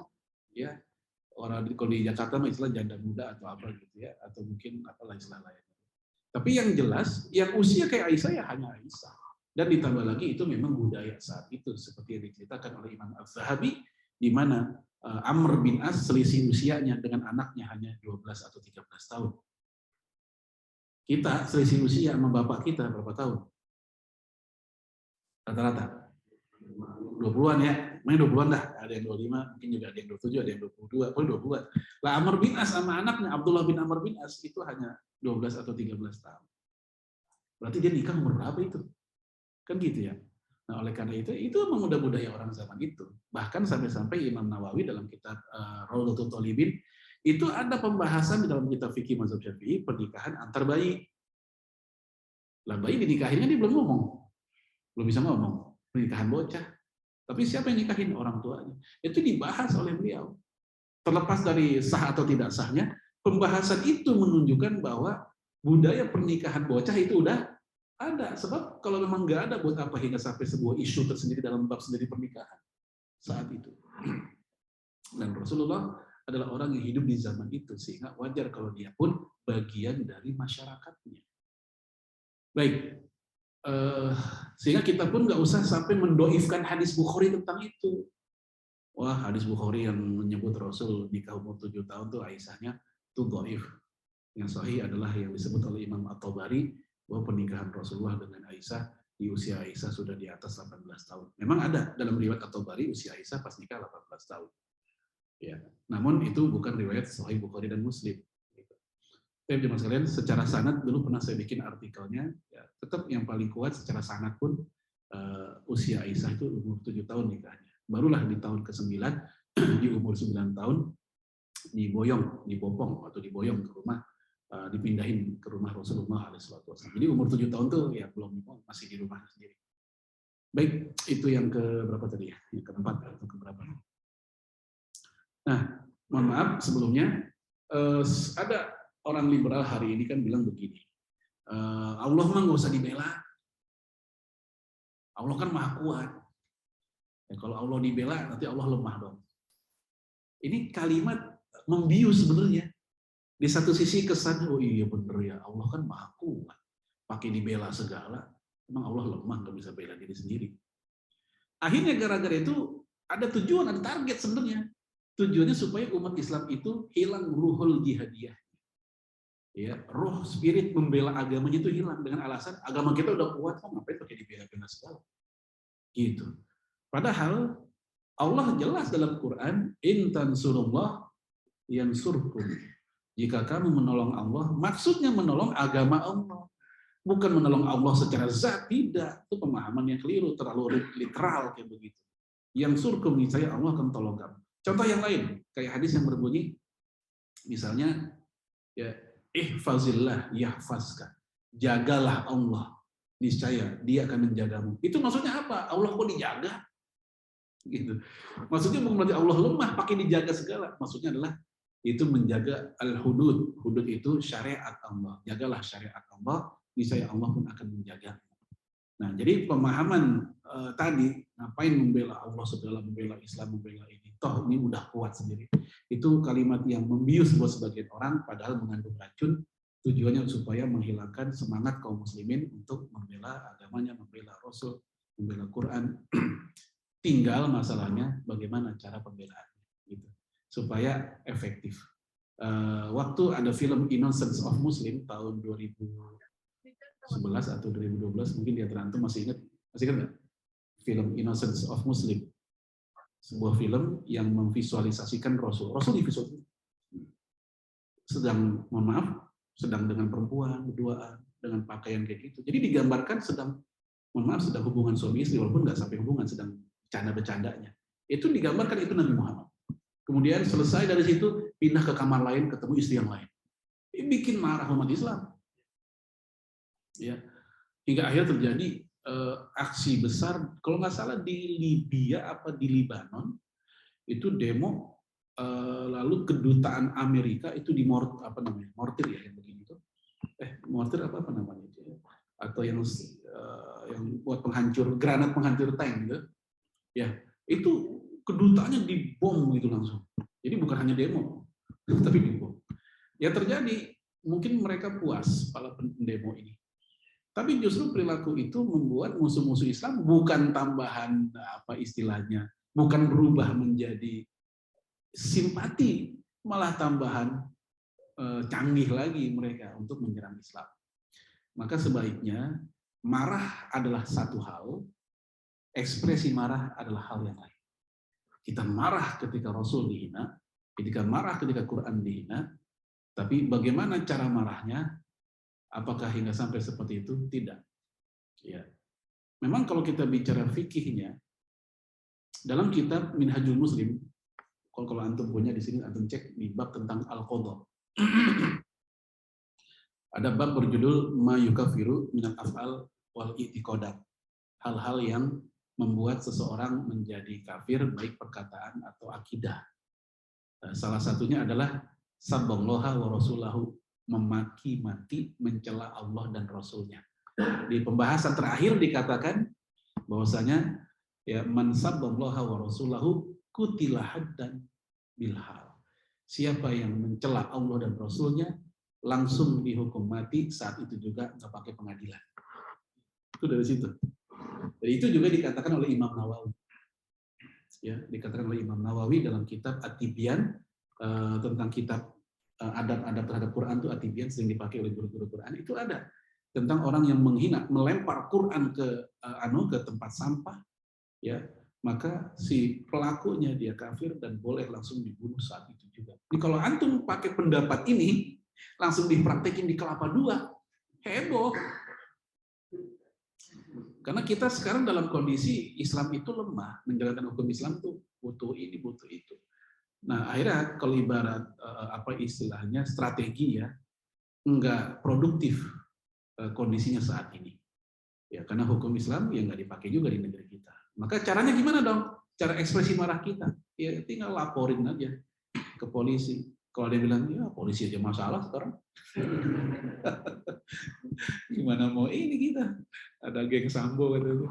ya. Orang kalau di Jakarta mah istilah janda muda atau apa gitu ya, atau mungkin apalah istilah lain. Tapi yang jelas, yang usia kayak Aisyah ya hanya Aisyah. Dan ditambah lagi itu memang budaya saat itu seperti yang diceritakan oleh Imam Az-Zahabi, di mana Amr bin As selisih usianya dengan anaknya hanya 12 atau 13 tahun. Kita selisih usia sama bapak kita berapa tahun? Rata-rata 20-an ya, main 20-an dah, ada yang 25, mungkin juga ada yang 27, ada yang 22, pun 20-an. Lah Amr bin As sama anaknya Abdullah bin Amr bin As itu hanya 12 atau 13 tahun. Berarti dia nikah umur berapa itu? Kan gitu ya. Nah, oleh karena itu memang udah budaya orang zaman itu. Bahkan sampai-sampai Imam Nawawi dalam kitab Raudhatul Thalibin itu ada pembahasan di dalam kitab fikih mazhab Syafi'i pernikahan antar bayi. Lah bayi dinikahinnya dia belum ngomong. Belum bisa ngomong. Pernikahan bocah. Tapi siapa yang nikahin? Orang tuanya. Itu dibahas oleh beliau. Terlepas dari sah atau tidak sahnya, pembahasan itu menunjukkan bahwa budaya pernikahan bocah itu udah ada. Sebab kalau memang nggak ada, buat apa hingga sampai sebuah isu tersendiri dalam bab sendiri pernikahan saat itu. Dan Rasulullah adalah orang yang hidup di zaman itu, sehingga wajar kalau dia pun bagian dari masyarakatnya. Baik. Sehingga kita pun nggak usah sampai mendoifkan hadis Bukhari tentang itu. Wah, hadis Bukhari yang menyebut Rasul nikah umur 7 tahun tuh Aisyahnya itu doif. Yang sahih adalah yang disebut oleh Imam At-Tabari bahwa pernikahan Rasulullah dengan Aisyah di usia Aisyah sudah di atas 18 tahun. Memang ada dalam riwayat At-Tabari usia Aisyah pas nikah 18 tahun. Ya, namun itu bukan riwayat Sahih Bukhari dan Muslim. Teman-teman sekalian, secara sanad dulu pernah saya bikin artikelnya, ya, tetap yang paling kuat secara sanad pun usia Aisyah itu umur 7 tahun nikahnya. Barulah di tahun ke-9, di umur 9 tahun, dibopong atau diboyong ke rumah, dipindahin ke rumah Rasulullah SAW. Jadi umur 7 tahun tuh ya belum, masih di rumah sendiri. Baik, itu yang ke berapa tadi ya? Yang keempat atau ke berapa? Nah, mohon maaf sebelumnya ada orang liberal hari ini kan bilang begini, Allah mah nggak usah dibela, Allah kan maha kuat. Ya, kalau Allah dibela nanti Allah lemah dong. Ini kalimat membius sebenarnya. Di satu sisi kesan, oh iya bener ya, Allah kan maha kuat, pakai dibela segala, emang Allah lemah nggak bisa bela diri sendiri. Akhirnya gara-gara itu ada tujuan, ada target sebenarnya. Tujuannya supaya umat Islam itu hilang ruhul jihadiyah. Ya, roh spirit membela agamanya itu hilang dengan alasan agama kita udah kuat, kok ngapain pakai dibela-bela segala. Gitu. Padahal Allah jelas dalam Quran, in tansurullah yansurkum. Jika kamu menolong Allah, maksudnya menolong agama Allah. Bukan menolong Allah secara zat, tidak. Itu pemahaman yang keliru, terlalu literal kayak begitu. Yang surkum, saya Allah akan tolong kamu. Contoh yang lain, kayak hadis yang berbunyi, misalnya, ya, ihfazillah yahfazka. Jagalah Allah, niscaya Dia akan menjagamu. Itu maksudnya apa? Allah kok dijaga? Gitu. Maksudnya bukan berarti Allah lemah, pakai dijaga segala. Maksudnya adalah itu menjaga al-hudud. Hudud itu syariat Allah. Jagalah syariat Allah, niscaya Allah pun akan menjaga. Nah, jadi pemahaman tadi, ngapain membela Allah segala, membela Islam, membela ini. Toh ini udah kuat sendiri. Itu kalimat yang membius buat sebagian orang, padahal mengandung racun, tujuannya supaya menghilangkan semangat kaum muslimin untuk membela agamanya, membela Rasul, membela Quran. Tinggal masalahnya bagaimana cara pembelaannya. Gitu. Supaya efektif. Waktu ada film Innocence of Muslim tahun 2011 atau 2012, mungkin dia terantum masih ingat nggak? Film Innocence of Muslim, sebuah film yang memvisualisasikan Rasul divisualisasikan sedang, mohon maaf, sedang dengan perempuan berduaan dengan pakaian kayak gitu. Jadi digambarkan sedang, mohon maaf, sedang hubungan suami istri, walaupun nggak sampai hubungan, sedang bercanda-bercandanya. Itu digambarkan itu Nabi Muhammad. Kemudian selesai dari situ pindah ke kamar lain, ketemu istri yang lain. Ini bikin marah umat Islam. Ya, hingga akhirnya terjadi aksi besar, kalau nggak salah di Libya apa di Libanon, itu demo, lalu kedutaan Amerika itu mortir ya, yang begitu, mortir apa namanya itu ya, atau yang buat penghancur, granat penghancur tank gitu, ya itu kedutaannya dibom gitu langsung. Jadi bukan hanya demo, tapi dibom. Ya terjadi, mungkin mereka puas para pendemo ini. Tapi justru perilaku itu membuat musuh-musuh Islam bukan tambahan apa istilahnya, bukan berubah menjadi simpati, malah tambahan canggih lagi mereka untuk menyerang Islam. Maka sebaiknya marah adalah satu hal, ekspresi marah adalah hal yang lain. Kita marah ketika Rasul dihina, ketika marah ketika Quran dihina, tapi bagaimana cara marahnya? Apakah hingga sampai seperti itu? Tidak. Ya. Memang kalau kita bicara fikihnya, dalam kitab Minhajul Muslim, kalau antum punya di sini, antum cek di bab tentang al-qadha. Ada bab berjudul Ma yukafiru minal af'al wal i'tiqadat. Hal-hal yang membuat seseorang menjadi kafir, baik perkataan atau akidah. Salah satunya adalah sabballaha wa rasulahu, memaki-maki, mencela Allah dan Rasulnya. Di pembahasan terakhir dikatakan bahwasanya ya man sabballaha wa rasulahu kutila haddan bilhal. Siapa yang mencela Allah dan Rasulnya langsung dihukum mati, saat itu juga nggak pakai pengadilan. Itu dari situ. Dan itu juga dikatakan oleh Imam Nawawi. Ya, dikatakan oleh Imam Nawawi dalam kitab At-Tibyan, tentang kitab adab-adab terhadap Quran itu At-Tibyan, sering dipakai oleh guru-guru Quran. Itu ada tentang orang yang menghina, melempar Quran ke tempat sampah, ya, maka si pelakunya dia kafir dan boleh langsung dibunuh saat itu juga. Jadi kalau antum pakai pendapat ini langsung dipraktekin di Kelapa II, heboh. Karena kita sekarang dalam kondisi Islam itu lemah, menjalankan hukum Islam tuh butuh ini, butuh itu. Nah, akhirnya kalau ibarat apa istilahnya strategi ya, enggak produktif kondisinya saat ini. Ya, karena hukum Islam yang nggak dipakai juga di negeri kita. Maka caranya gimana dong? Cara ekspresi marah kita? Ya tinggal laporin aja ke polisi. Kalau dia bilang, ya polisi aja masalah sekarang. Gimana mau ini kita? Ada geng Sambo gitu.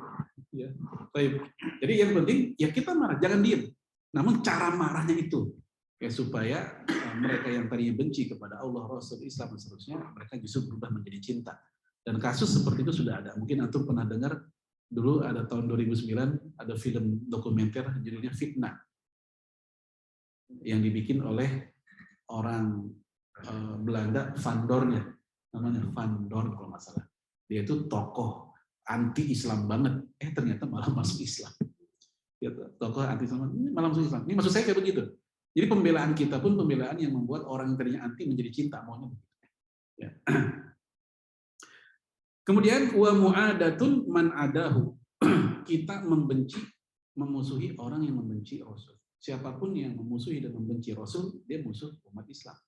Ya. Baik. Jadi yang penting ya kita marah, jangan diem. Namun cara marahnya itu ya supaya mereka yang tadinya benci kepada Allah, Rasul, Islam dan seterusnya, mereka justru berubah menjadi cinta. Dan kasus seperti itu sudah ada. Mungkin antum pernah dengar dulu ada tahun 2009 ada film dokumenter judulnya Fitnah yang dibikin oleh orang Belanda, Van Dorn ya, namanya Van Dorn kalau nggak salah. Dia itu tokoh anti Islam banget. Ternyata malah masuk Islam. Ya, tokoh anti Islam ini malah masuk Islam. Ini maksud saya kayak begitu. Jadi pembelaan kita pun pembelaan yang membuat orang yang tadinya anti menjadi cinta maunya. Ya. Kemudian wa mu'adatun man adahu. Kita membenci, memusuhi orang yang membenci Rasul. Siapapun yang memusuhi dan membenci Rasul, dia musuh umat Islam.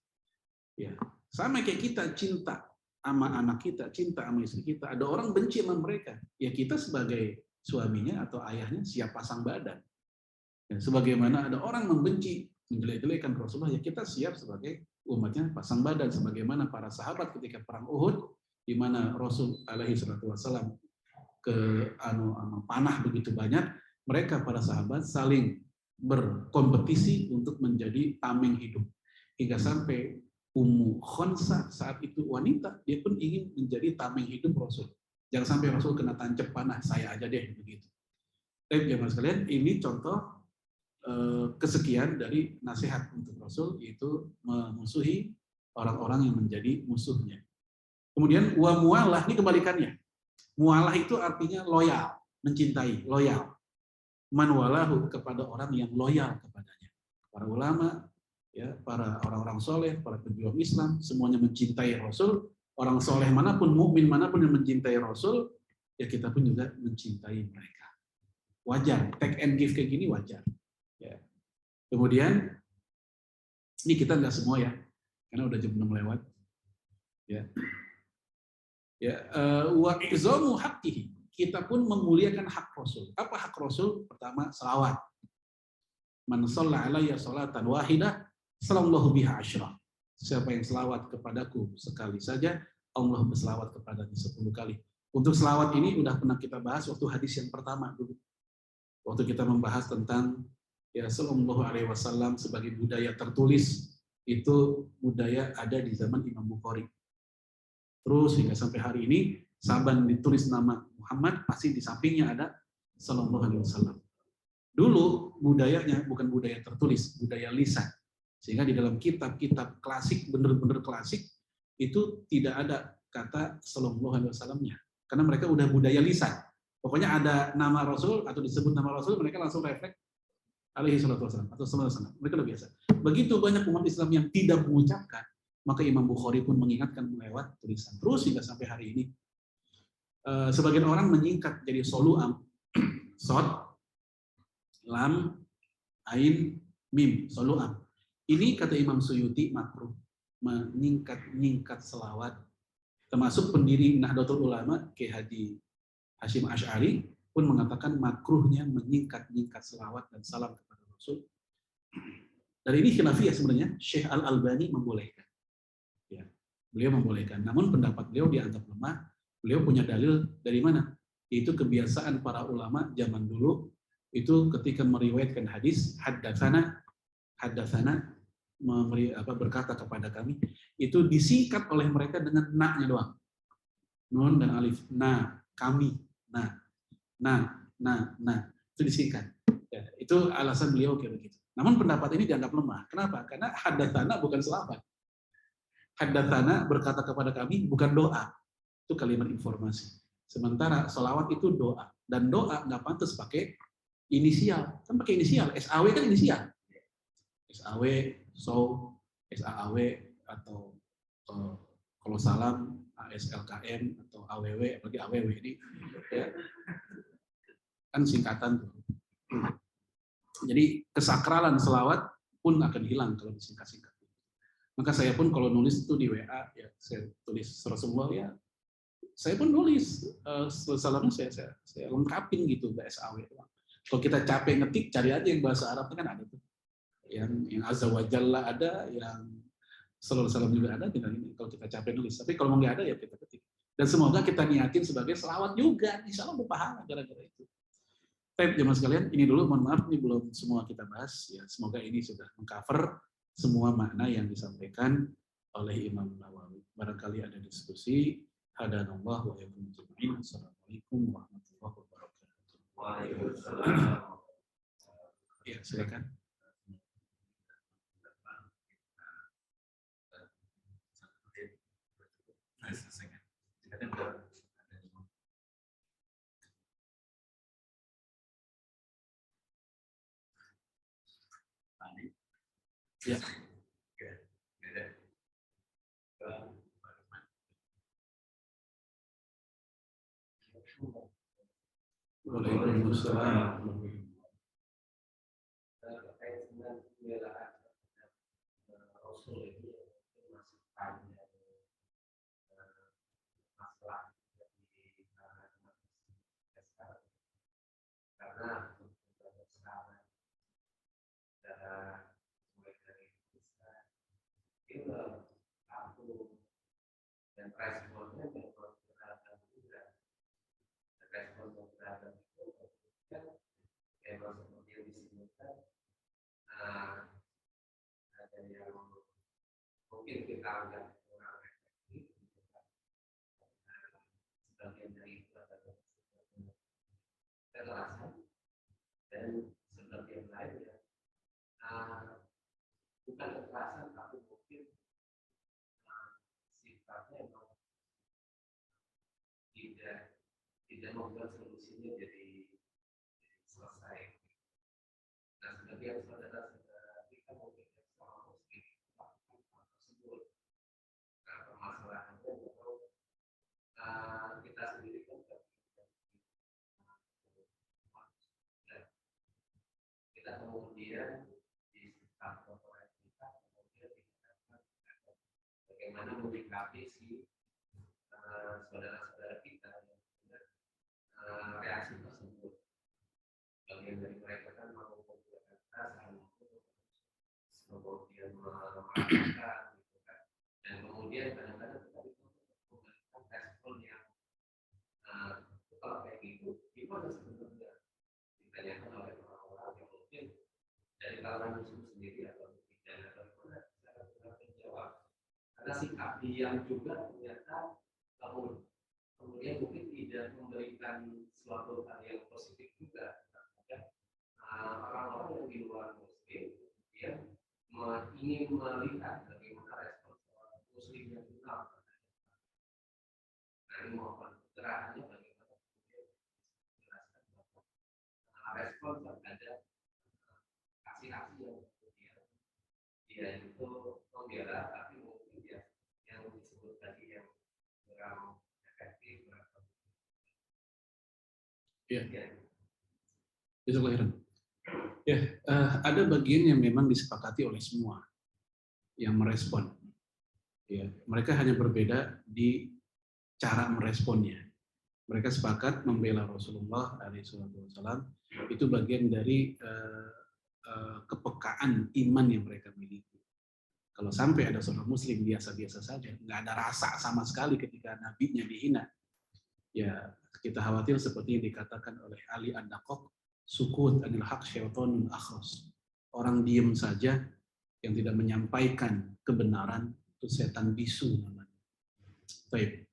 Ya, sama kayak kita cinta sama anak kita, cinta sama istri kita. Ada orang benci sama mereka. Ya kita sebagai suaminya atau ayahnya siap pasang badan. Ya, sebagaimana ada orang membenci, menjelek-jelekan Rasulullah, ya kita siap sebagai umatnya pasang badan. Sebagaimana para sahabat ketika perang Uhud, di mana Rasul alaihi salatu wasallam ke panah begitu banyak, mereka para sahabat saling berkompetisi untuk menjadi tameng hidup. Hingga sampai Ummu Khonsa saat itu wanita, dia pun ingin menjadi tameng hidup Rasul. Jangan sampai Rasul kena tancap panah, saya aja deh begitu. Tapi jemaah sekalian, ini contoh kesekian dari nasihat untuk Rasul, yaitu memusuhi orang-orang yang menjadi musuhnya. Kemudian wa mualah, ini kebalikannya. Mualah itu artinya loyal, mencintai, loyal. Man walahu, kepada orang yang loyal kepadanya. Para ulama, ya, para orang-orang soleh, para pejuang Islam, semuanya mencintai Rasul. Orang soleh manapun, mukmin manapun yang mencintai Rasul, ya kita pun juga mencintai mereka. Wajar, take and give kayak gini wajar. Ya. Kemudian, ini kita nggak semua ya, karena udah jam 6 lewat. Ya. Ya, wa izamu haqqihi, kita pun memuliakan hak Rasul. Apa hak Rasul? Pertama, salawat. Man shalla alayya salatan wahidah, sallallahu biha asyra. Siapa yang selawat kepadaku sekali saja, Allah berselawat kepadanya 10 kali. Untuk selawat ini udah pernah kita bahas waktu hadis yang pertama dulu. Waktu kita membahas tentang ya sallallahu alaihi wasallam sebagai budaya tertulis, itu budaya ada di zaman Imam Bukhari. Terus hingga sampai hari ini, saban ditulis nama Muhammad, pasti di sampingnya ada sallallahu alaihi wasallam. Dulu budayanya bukan budaya tertulis, budaya lisan. Sehingga di dalam kitab-kitab klasik, benar-benar klasik, itu tidak ada kata sallallahu alaihi wasallamnya. Karena mereka udah budaya lisan. Pokoknya ada nama Rasul atau disebut nama Rasul, mereka langsung refleks alaihi salatu wasallam atau sallallahu alaihi wasallam. Mereka udah biasa. Begitu banyak umat Islam yang tidak mengucapkan, maka Imam Bukhari pun mengingatkan lewat tulisan. Terus hingga sampai hari ini. Sebagian orang menyingkat jadi soluam. Sod, lam, ain, mim, soluam. Ini kata Imam Suyuti makruh, menyingkat selawat. Termasuk pendiri Nahdlatul Ulama, Kiai Haji Hashim Asy'ari pun mengatakan makruhnya menyingkat selawat dan salam kepada Rasul. Dan ini khilafiyah sebenarnya, Syekh Al-Albani membolehkan. Ya, beliau membolehkan. Namun pendapat beliau dianggap lemah. Beliau punya dalil dari mana? Itu kebiasaan para ulama zaman dulu, itu ketika meriwayatkan hadis, haddatsana berkata kepada kami, itu disingkat oleh mereka dengan na-nya doang. Nun dan alif. Na, kami. Nah, itu disingkat. Ya, itu alasan beliau kayak begitu. Namun pendapat ini dianggap lemah. Kenapa? Karena haddatsana bukan selawat. Haddatsana berkata kepada kami bukan doa. Itu kalimat informasi. Sementara selawat itu doa. Dan doa nggak pantas pakai inisial. Kan pakai inisial. SAW kan inisial. SAW, so, SAAW, atau kalau salam, ASLKM, atau AWW, apalagi AWW ini. Ya, kan singkatan tuh. Jadi kesakralan selawat pun akan hilang kalau disingkat-singkat. Maka saya pun kalau nulis itu di WA, ya saya tulis Rasulullah ya, saya pun nulis salamnya saya lengkapin gitu SAW. Kalau kita capek ngetik, cari aja yang bahasa Arab kan ada tuh. Yang azza wa jalla ada, yang sallallahu alaihi wasallam juga ada, tinggal ini kalau kita capek nulis. Tapi kalau nggak ada ya kita ketik. Dan semoga kita niatin sebagai selawat juga, insya Allah berpahala gara-gara itu. Baik, jemaah sekalian, ini dulu, mohon maaf, ini belum semua kita bahas. Ya, semoga ini sudah mengcover semua makna yang disampaikan oleh Imam Nawawi. Barangkali ada diskusi. Hadanallah wa yakum jami'in. Assalamualaikum warahmatullahi wabarakatuh. Waalaikumsalam. Ya, silakan. Ya. Waalaikumsalam. Terkait dengan pembelaan Rasul ini masih panjang masalah di karena bersama dan mulai dari Islam itu aku dan responnya memang terhadap juga respon terhadap itu kan memang seperti yang disebutkan ada yang mungkin kita anggap kurang efektif sebagian dari itu adalah kekerasan dan sebagian lainnya bukan kekerasan tapi mungkin sifatnya memang tidak membuat solusinya jadi selesai. Nah, sebagian saudara-saudara kita mungkin sama muslim melakukan tersebut. Nah, permasalahannya adalah kita sendiri kan kita kemudian di sekitar korporat kita kemudian dikatakan bagaimana menyikapi si saudara-saudara kita yang punya reaksi tersebut. Bagian dari mereka kan mau menggunakan keras, kemudian melakukan gitu kan. Dan kemudian kadang-kadang kita memberikan respon yang kalau kayak gitu, gimana sebenarnya ditanyakan oleh orang-orang yang mungkin dari kalangan muslim sendiri atau tidak bagaimana cara kita menjawab. Karena sikap diam juga ternyata kemudian mungkin tidak memberikan suatu hal yang positif juga terhadap orang-orang yang di luar muslim yang ingin melihat bagaimana respon seorang muslim yang benar. Nah, ini mohon pencerahannya bagaimana kemudian menjelaskan bahwa respon terhadap aksi-aksi yang kemudian dia itu membela tapi mungkin dia yang disebut tadi yang kurang efektif. Ya. Bisa kelahiran. Ya, ada bagian yang memang disepakati oleh semua yang merespon. Ya, mereka hanya berbeda di cara meresponnya. Mereka sepakat membela Rasulullah SAW. Itu bagian dari kepekaan iman yang mereka miliki. Kalau sampai ada seorang muslim biasa-biasa saja, nggak ada rasa sama sekali ketika nabinya dihina, ya kita khawatir seperti yang dikatakan oleh Ali An-Naqaq, sukut anil haq syaitonun akhras. Orang diam saja yang tidak menyampaikan kebenaran itu setan bisu namanya. Baik.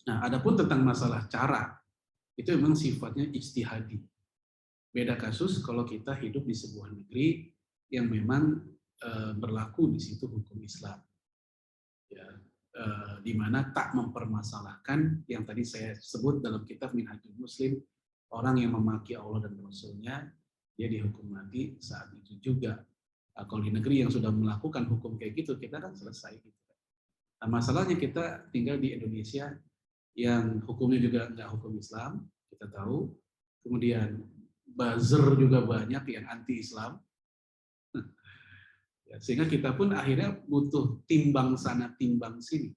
Nah, adapun tentang masalah cara itu memang sifatnya ijtihadi. Beda kasus kalau kita hidup di sebuah negeri yang memang berlaku di situ hukum Islam, ya, di mana tak mempermasalahkan yang tadi saya sebut dalam kitab Minhajul Muslim, orang yang memaki Allah dan Rasulnya dia dihukum mati saat itu juga. Nah, kalau di negeri yang sudah melakukan hukum kayak gitu kita kan selesai gitu. Nah, masalahnya kita tinggal di Indonesia yang hukumnya juga nggak hukum Islam, kita tahu. Kemudian buzzer juga banyak yang anti-Islam. Ya, sehingga kita pun akhirnya butuh timbang sana, timbang sini.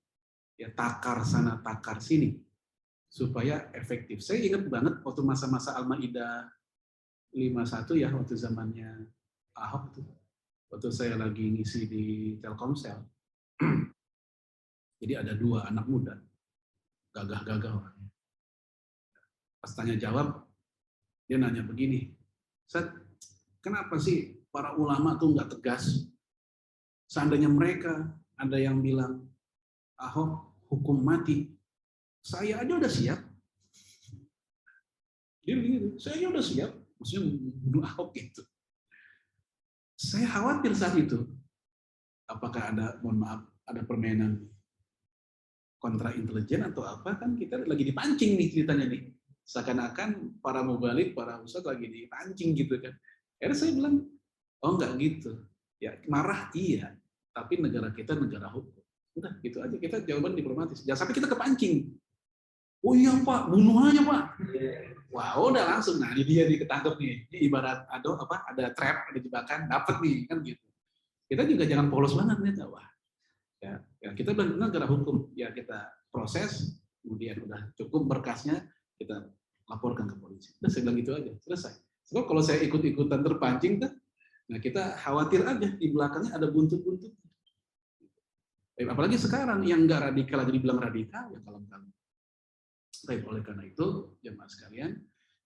Ya, takar sana, takar sini. supaya efektif. Saya ingat banget waktu masa-masa Al-Maidah 51 ya, waktu zamannya Ahok tuh. Waktu saya lagi ngisi di Telkomsel. Jadi ada 2 anak muda, gagah-gagah orangnya. Pas tanya jawab, dia nanya begini, Set, kenapa sih para ulama tuh nggak tegas? Seandainya mereka ada yang bilang Ahok hukum mati, saya aja udah siap. Dia begitu, saya aja udah siap, maksudnya membunuh Ahok gitu. Saya khawatir saat itu, apakah ada, mohon maaf, ada permainan kontra intelijen atau apa, kan kita lagi dipancing nih ceritanya nih. Seakan-akan para mubalik, para ustadz lagi dipancing gitu kan. Akhirnya saya bilang, oh enggak gitu. Ya marah iya, tapi negara kita negara hukum. Udah gitu aja, kita jawaban diplomatis. Jangan sampai kita kepancing. Oh iya Pak, bunuh aja Pak. Wah udah langsung, nah ini dia ketangkep nih. Ini ibarat ada trap, ada jebakan, dapat nih kan gitu. Kita juga jangan polos banget nih, wah. Ya, kita benar-benar negara hukum, ya kita proses, kemudian udah cukup berkasnya, kita laporkan ke polisi. Udah saya bilang gitu aja, selesai. Sebab kalau saya ikut-ikutan terpancing, nah kita khawatir aja di belakangnya ada buntut-buntut. Apalagi sekarang yang nggak radikal aja dibilang radikal, ya kalau baik, oleh karena itu, jemaah sekalian,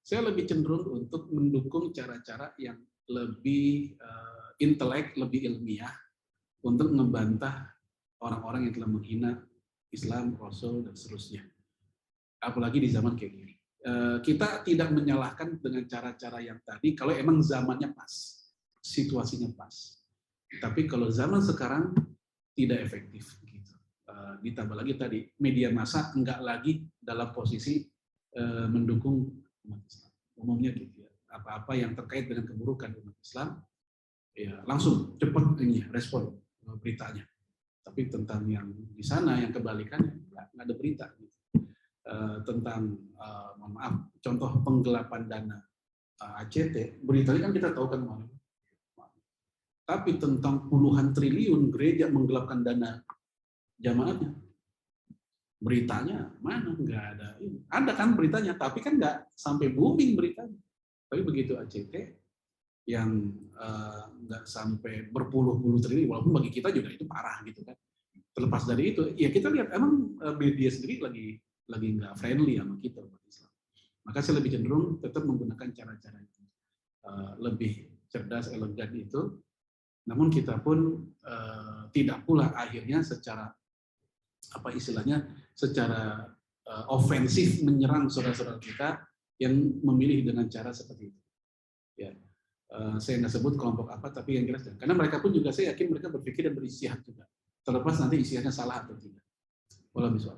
saya lebih cenderung untuk mendukung cara-cara yang lebih intelek, lebih ilmiah untuk membantah orang-orang yang telah menghina Islam, Rasul, dan seterusnya. Apalagi di zaman kayak gini. Kita tidak menyalahkan dengan cara-cara yang tadi, kalau emang zamannya pas, situasinya pas. Tapi kalau zaman sekarang tidak efektif. Gitu. Ditambah lagi tadi, media massa enggak lagi dalam posisi mendukung umat Islam. Umumnya gitu ya. Apa-apa yang terkait dengan keburukan umat Islam, ya langsung cepat ini respon beritanya. Tapi tentang yang di sana, yang kebalikannya, nggak ada berita. Gitu. Tentang, mohon maaf, contoh penggelapan dana ACT, beritanya kan kita tahu kan, tapi tentang puluhan triliun gereja menggelapkan dana jamaahnya, beritanya mana? Nggak ada. Ada kan beritanya, tapi kan nggak sampai booming beritanya. Tapi begitu ACT, yang nggak sampai berpuluh-puluh triliun, walaupun bagi kita juga itu parah gitu kan. Terlepas dari itu, ya kita lihat emang media sendiri lagi nggak friendly sama kita umat Islam. Maka saya lebih cenderung tetap menggunakan cara-cara itu, lebih cerdas, elegan itu. Namun kita pun tidak pula akhirnya secara apa istilahnya, secara ofensif menyerang saudara-saudara kita yang memilih dengan cara seperti itu. Ya. Saya nggak sebut kelompok apa, tapi yang jelas, karena mereka pun juga saya yakin mereka berpikir dan beristihad juga, terlepas nanti isiannya salah atau tidak. Walau misal.